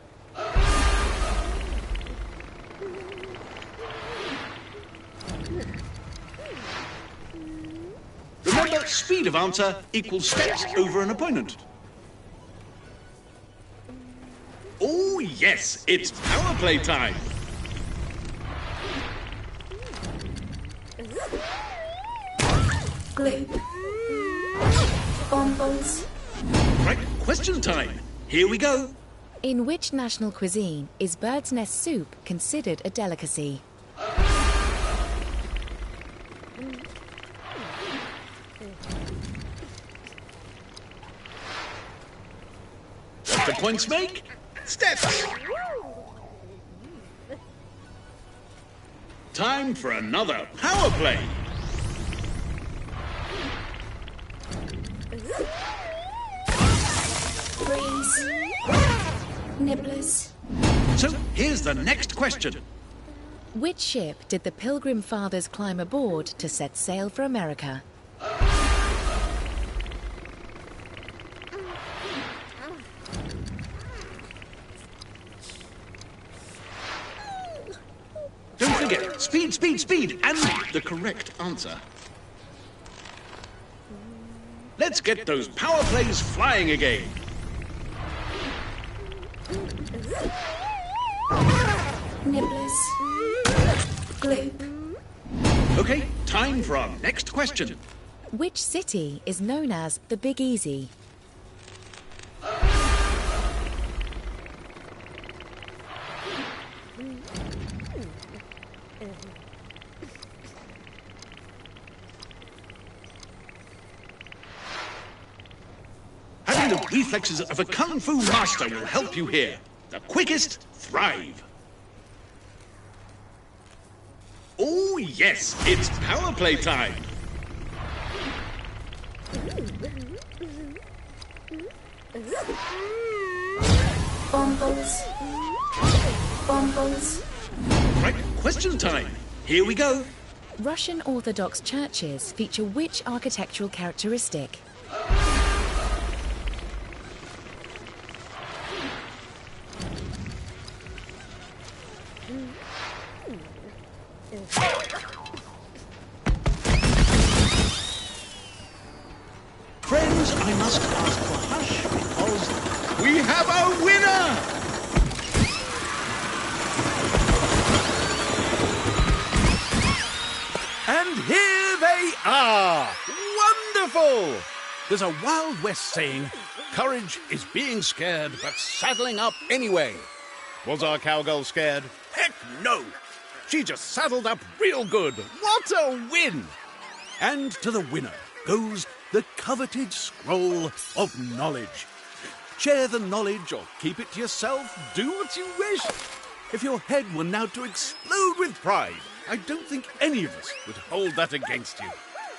[SPEAKER 1] Remember, speed of answer equals steps over an opponent. Oh, yes, it's power play time.
[SPEAKER 3] Glue. Bonbons.
[SPEAKER 1] Right, question time. Here we go.
[SPEAKER 2] In which national cuisine is bird's nest soup considered a delicacy?
[SPEAKER 1] What do points make? Steps. Time for another power play.
[SPEAKER 3] Freeze. Nibblers.
[SPEAKER 1] So here's the next question.
[SPEAKER 2] Which ship did the Pilgrim Fathers climb aboard to set sail for America?
[SPEAKER 1] Don't forget, speed, speed, speed, and the correct answer. Let's get those power plays flying again.
[SPEAKER 3] Nibblers. Glue.
[SPEAKER 1] Okay, time for our next question.
[SPEAKER 2] Which city is known as the Big Easy?
[SPEAKER 1] Having the reflexes of a kung fu master will help you here. The quickest thrive. Oh, yes, it's power play time.
[SPEAKER 3] Bonbons. Bonbons.
[SPEAKER 1] Right, question time. Here we go.
[SPEAKER 2] Russian Orthodox churches feature which architectural characteristic?
[SPEAKER 1] Friends, I must ask for hush because we have a winner! And here they are! Wonderful! There's a Wild West saying, courage is being scared but saddling up anyway. Was our cowgirl scared? Heck no! She just saddled up real good. What a win! And to the winner goes the coveted scroll of knowledge. Share the knowledge or keep it to yourself. Do what you wish. If your head were now to explode with pride, I don't think any of us would hold that against you.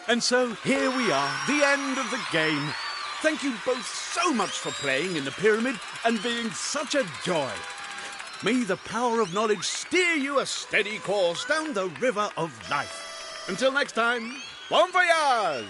[SPEAKER 1] And so here we are, the end of the game. Thank you both so much for playing in the pyramid and being such a joy. May the power of knowledge steer you a steady course down the river of life. Until next time, bon voyage!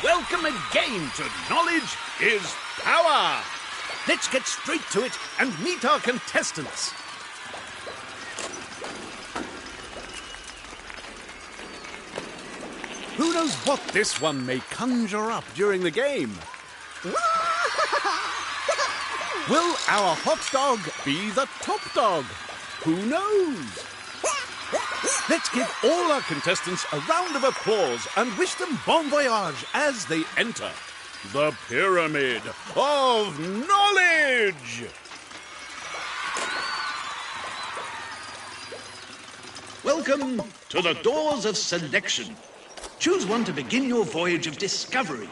[SPEAKER 1] welcome again to Knowledge is Power. Let's get straight to it and meet our contestants. Who knows what this one may conjure up during the game? Will our hot dog be the top dog? Who knows? Let's give all our contestants a round of applause and wish them bon voyage as they enter the Pyramid of Knowledge. Welcome to the Doors of Selection. Choose one to begin your voyage of discovery.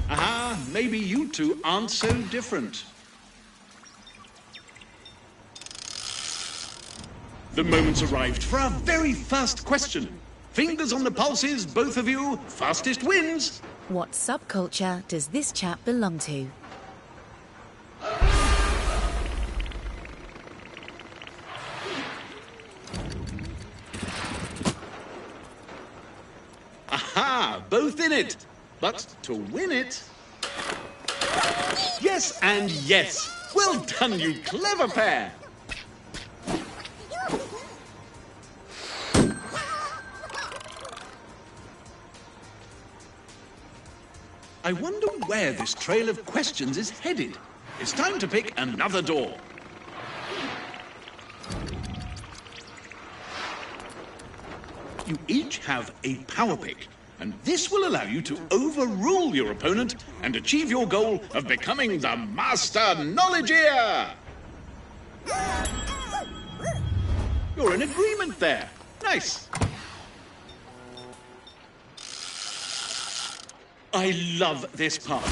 [SPEAKER 1] Aha, maybe you two aren't so different. The moment's arrived for our very first question. Fingers on the pulses, both of you. Fastest wins.
[SPEAKER 2] What subculture does this chap belong to?
[SPEAKER 1] Aha, both in it. But to win it... Yes and yes. Well done, you clever pair. I wonder where this trail of questions is headed. It's time to pick another door. You each have a power pick, and this will allow you to overrule your opponent and achieve your goal of becoming the Master Knowledgeer. You're in agreement there. Nice. I love this part.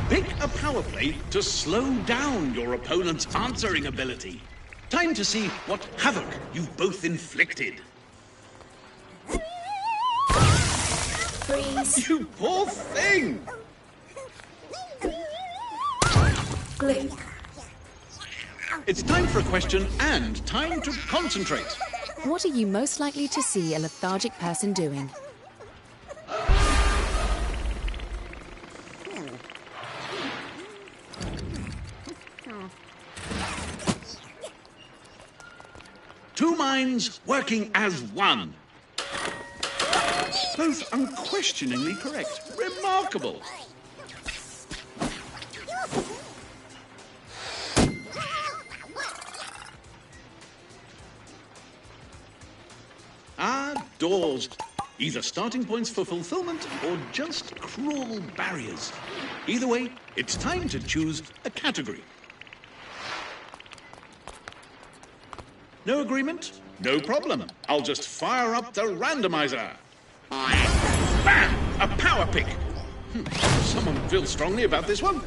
[SPEAKER 1] Pick a power play to slow down your opponent's answering ability. Time to see what havoc you've both inflicted.
[SPEAKER 3] Freeze.
[SPEAKER 1] You poor thing!
[SPEAKER 3] Glue.
[SPEAKER 1] It's time for a question and time to concentrate.
[SPEAKER 2] What are you most likely to see a lethargic person doing?
[SPEAKER 1] Two minds working as one. Both unquestioningly correct. Remarkable. Doors. Either starting points for fulfillment or just cruel barriers. Either way, it's time to choose a category. No agreement? No problem. I'll just fire up the randomizer. Bam! A power pick. Someone feels strongly about this one.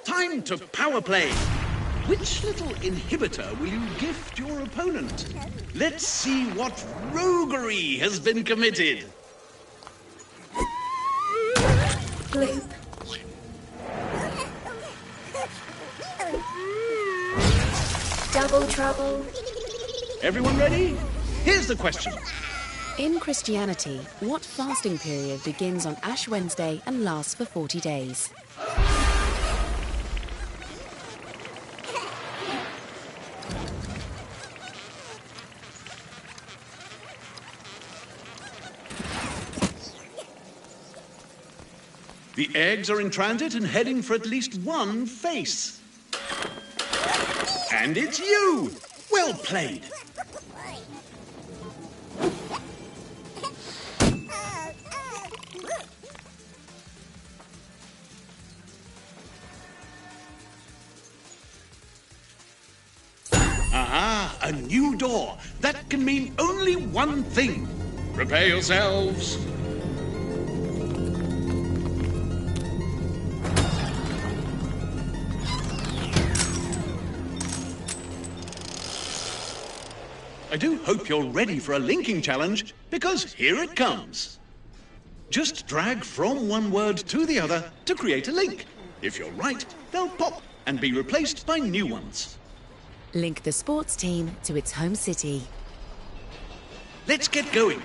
[SPEAKER 1] Time to power play. Which little inhibitor will you gift your opponent? Let's see what roguery has been committed.
[SPEAKER 3] Loop. Double trouble.
[SPEAKER 1] Everyone ready? Here's the question.
[SPEAKER 2] In Christianity, what fasting period begins on Ash Wednesday and lasts for 40 days?
[SPEAKER 1] The eggs are in transit and heading for at least one face. And it's you! Well played! Aha! A new door! That can mean only one thing. Prepare yourselves. I do hope you're ready for a linking challenge, because here it comes. Just drag from one word to the other to create a link. If you're right, they'll pop and be replaced by new ones.
[SPEAKER 2] Link the sports team to its home city.
[SPEAKER 1] Let's get going.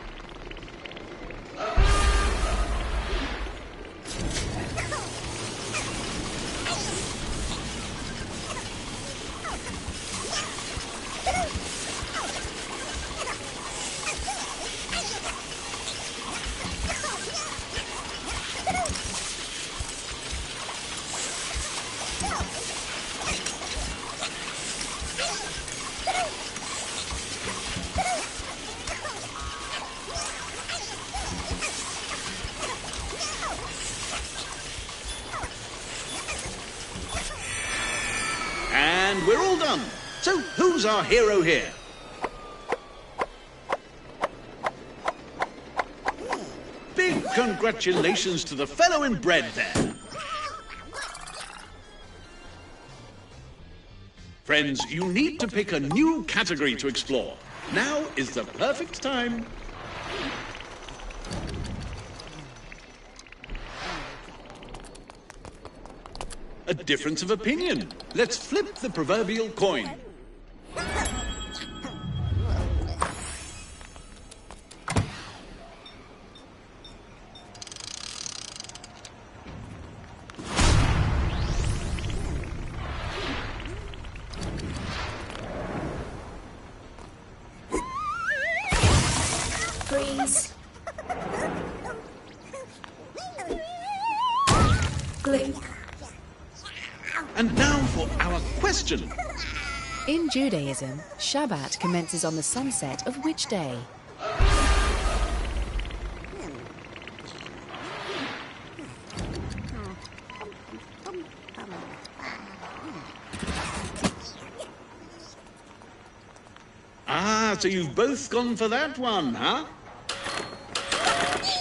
[SPEAKER 1] And we're all done. So who's our hero here? Big congratulations to the fellow in red there. Friends, you need to pick a new category to explore. Now is the perfect time. A difference of opinion. Let's flip the proverbial coin.
[SPEAKER 3] Freeze. Glue.
[SPEAKER 1] And now for our question.
[SPEAKER 2] In Judaism, Shabbat commences on the sunset of which day?
[SPEAKER 1] Ah, so you've both gone for that one, huh?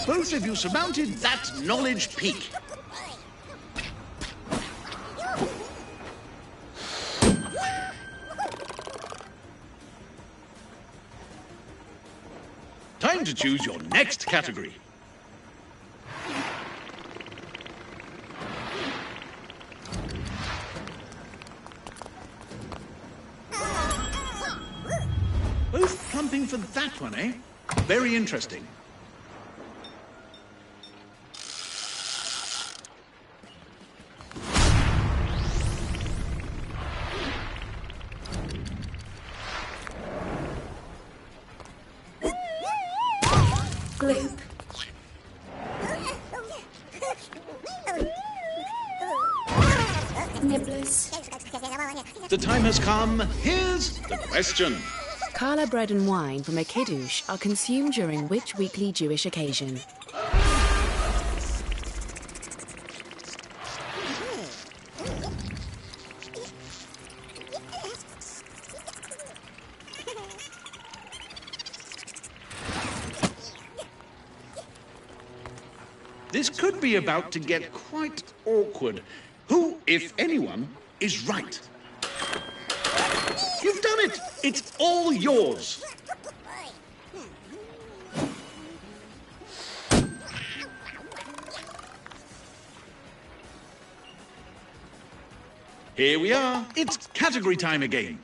[SPEAKER 1] Both of you surmounted that knowledge peak. Time to choose your next category. Both plumping for that one, eh? Very interesting.
[SPEAKER 3] Glue. Nibblers.
[SPEAKER 1] The time has come. Here's the question.
[SPEAKER 2] Challah bread and wine from a kiddush are consumed during which weekly Jewish occasion?
[SPEAKER 1] This could be about to get quite awkward. Who, if anyone, is right? You've done it! It's all yours! Here we are. It's category time again.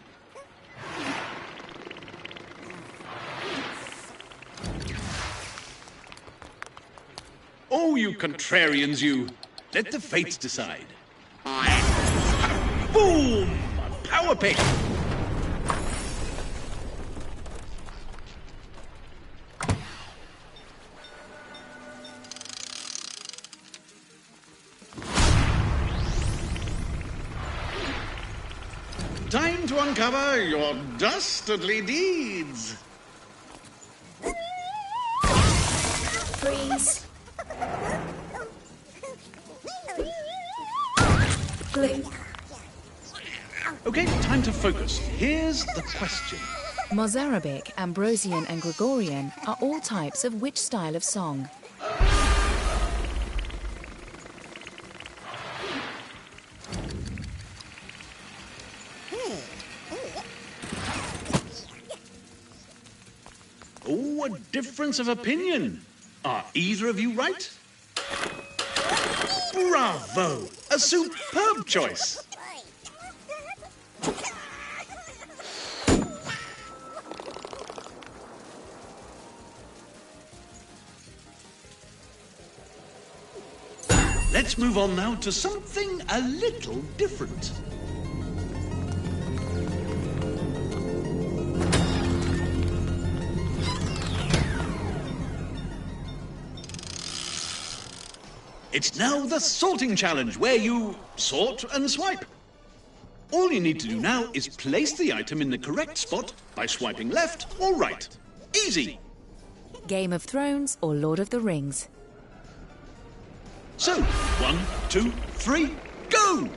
[SPEAKER 1] Oh, you contrarians, you. Let the fates decide. Boom! A power pick! Time to uncover your dastardly deeds.
[SPEAKER 3] Freeze. Glue.
[SPEAKER 1] Okay, time to focus. Here's the question.
[SPEAKER 2] Mozarabic, Ambrosian and Gregorian are all types of which style of song?
[SPEAKER 1] Oh, a difference of opinion. Are either of you right? Bravo! A superb choice. Let's move on now to something a little different. It's now the sorting challenge, where you sort and swipe. All you need to do now is place the item in the correct spot by swiping left or right. Easy!
[SPEAKER 2] Game of Thrones or Lord of the Rings?
[SPEAKER 1] So, 1, 2, 3, go!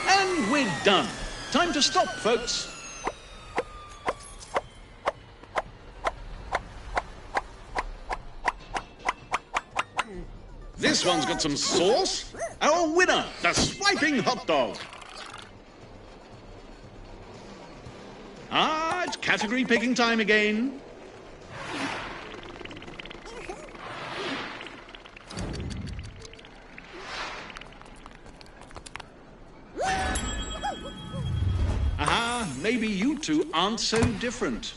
[SPEAKER 1] And we're done. Time to stop, folks. This one's got some sauce. Our winner, the swiping hot dog. Ah, it's category picking time again. Aha, maybe you two aren't so different.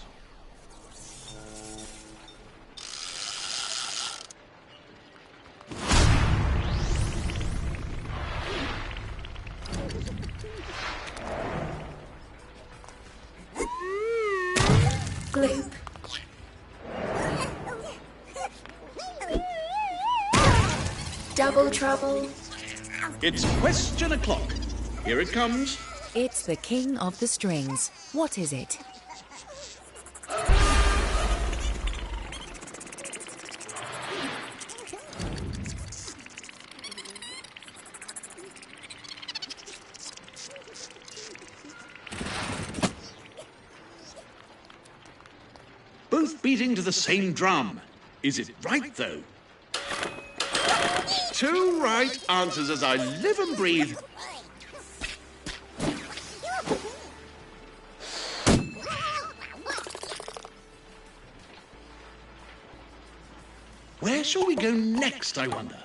[SPEAKER 3] Gloop. Double trouble.
[SPEAKER 1] It's question o'clock. Here it comes.
[SPEAKER 2] It's the king of the strings. What is it?
[SPEAKER 1] Both beating to the same drum. Is it right, though? Two right answers as I live and breathe. Where shall we go next, I wonder?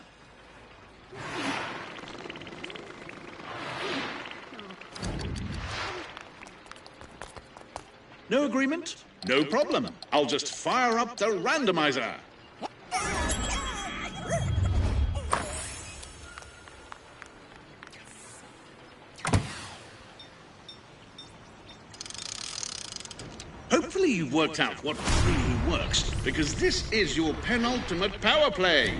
[SPEAKER 1] No agreement? No problem. I'll just fire up the randomizer. Hopefully you've worked out what really works, because this is your penultimate power play.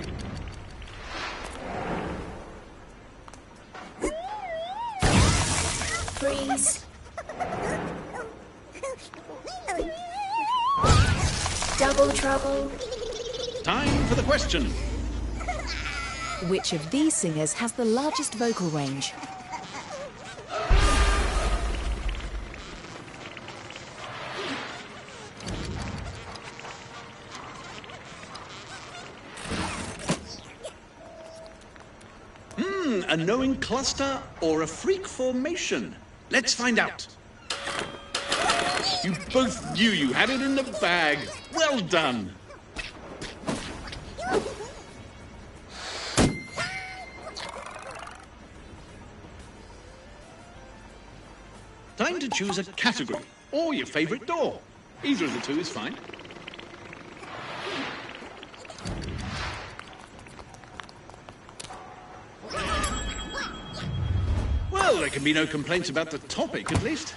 [SPEAKER 3] Freeze. Double trouble.
[SPEAKER 1] Time for the question.
[SPEAKER 2] Which of these singers has the largest vocal range?
[SPEAKER 1] A knowing cluster or a freak formation? Let's find out. You both knew you had it in the bag. Well done. Time to choose a category or your favorite door. Either of the two is fine. Well, there can be no complaints about the topic, at least.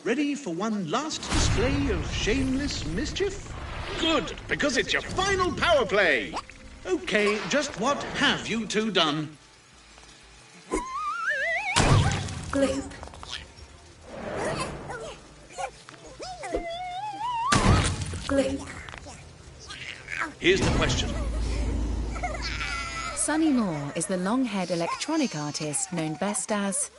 [SPEAKER 1] Ready for one last display of shameless mischief? Good, because it's your final power play. Okay, just what have you two done?
[SPEAKER 3] Gloop. Gloop.
[SPEAKER 1] Here's the question.
[SPEAKER 2] Sonny Moore is the long-haired electronic artist known best as...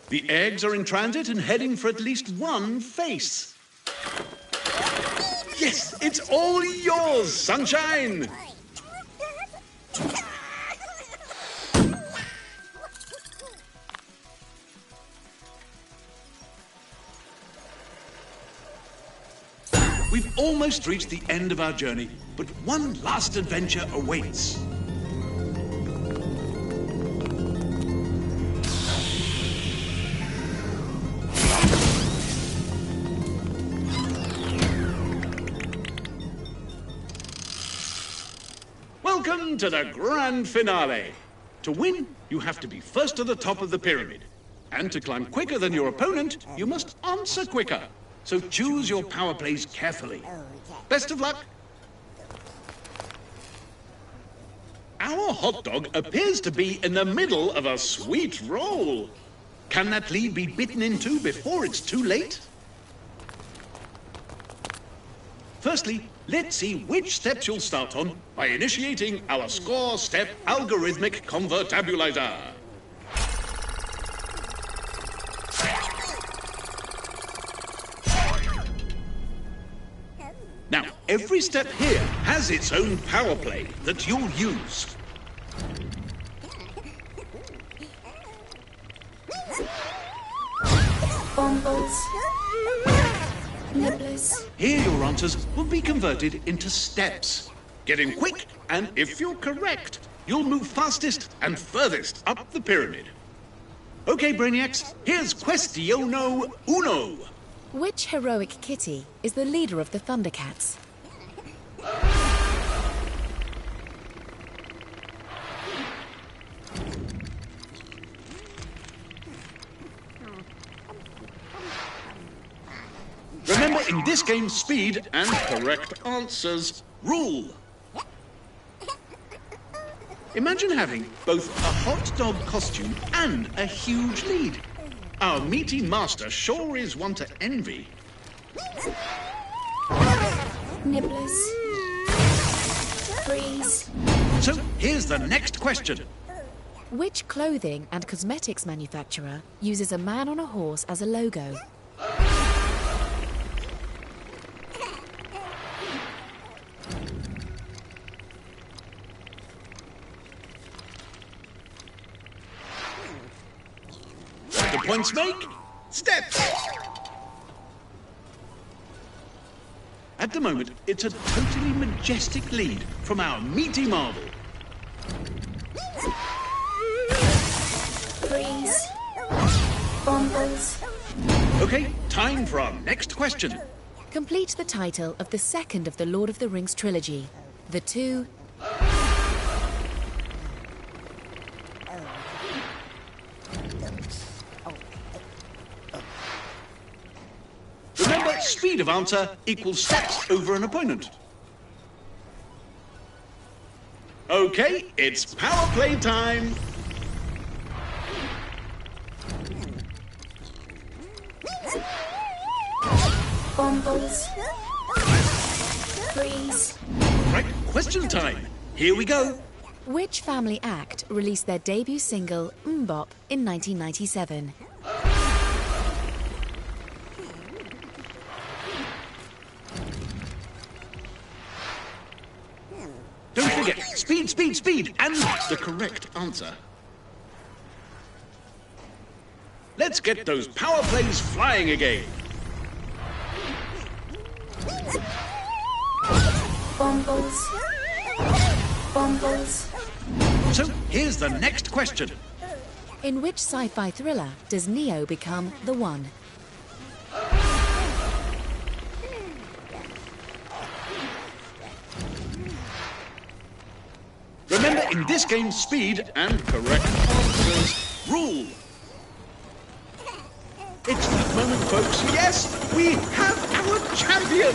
[SPEAKER 1] The eggs are in transit and heading for at least one face. Yes, it's all yours, sunshine! We've almost reached the end of our journey, but one last adventure awaits. Welcome to the grand finale. To win, you have to be first to the top of the pyramid. And to climb quicker than your opponent, you must answer quicker. So choose your power plays carefully. Best of luck. Our hot dog appears to be in the middle of a sweet roll. Can that lead be bitten into before it's too late? Firstly, let's see which steps you'll start on by initiating our score step algorithmic convertabulizer. Now, every step here has its own power play that you'll use.
[SPEAKER 3] Bumbles. Nibblers.
[SPEAKER 1] Here your answers will be converted into steps. Get in quick, and if you're correct, you'll move fastest and furthest up the pyramid. Okay, Brainiacs, here's Questiono Uno.
[SPEAKER 2] Which heroic kitty is the leader of the Thundercats?
[SPEAKER 1] Remember, in this game, speed and correct answers rule. Imagine having both a hot dog costume and a huge lead. Our meaty master sure is one to envy.
[SPEAKER 3] Nibblers. Freeze.
[SPEAKER 1] So here's the next question.
[SPEAKER 2] Which clothing and cosmetics manufacturer uses a man on a horse as a logo?
[SPEAKER 1] The points make steps. At the moment, it's a totally majestic lead from our meaty marvel.
[SPEAKER 3] Freeze. Bumbles.
[SPEAKER 1] Okay, time for our next question.
[SPEAKER 2] Complete the title of the second of the Lord of the Rings trilogy, The Two...
[SPEAKER 1] Remember, speed of answer equals steps over an opponent. Okay, it's power play time.
[SPEAKER 3] Bumbles. Freeze.
[SPEAKER 1] Right, question time. Here we go.
[SPEAKER 2] Which family act released their debut single, Mbop, in 1997?
[SPEAKER 1] Don't forget, speed, speed, speed, and the correct answer. Let's get those power plays flying again.
[SPEAKER 3] Bumbles. Bumbles.
[SPEAKER 1] So here's the next question.
[SPEAKER 2] In which sci-fi thriller does Neo become the One?
[SPEAKER 1] Remember, in this game, speed and correct answers rule. It's that moment, folks. Yes, we have our champion!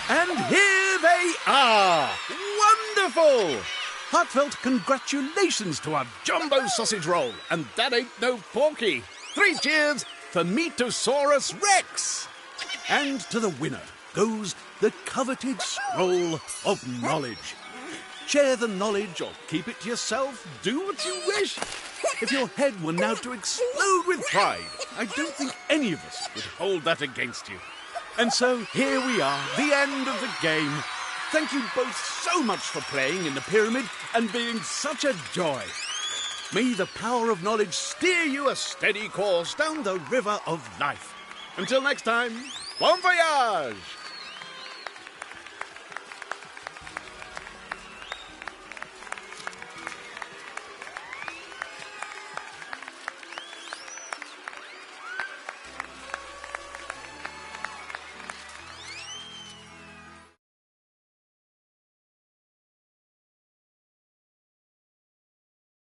[SPEAKER 1] And here they are! Wonderful! Heartfelt congratulations to our jumbo sausage roll. And that ain't no porky. 3 cheers for Metosaurus Rex! And to the winner goes the coveted scroll of knowledge. Share the knowledge or keep it to yourself. Do what you wish. If your head were now to explode with pride, I don't think any of us would hold that against you. And so here we are, the end of the game. Thank you both so much for playing in the pyramid and being such a joy. May the power of knowledge steer you a steady course down the river of life. Until next time, bon voyage!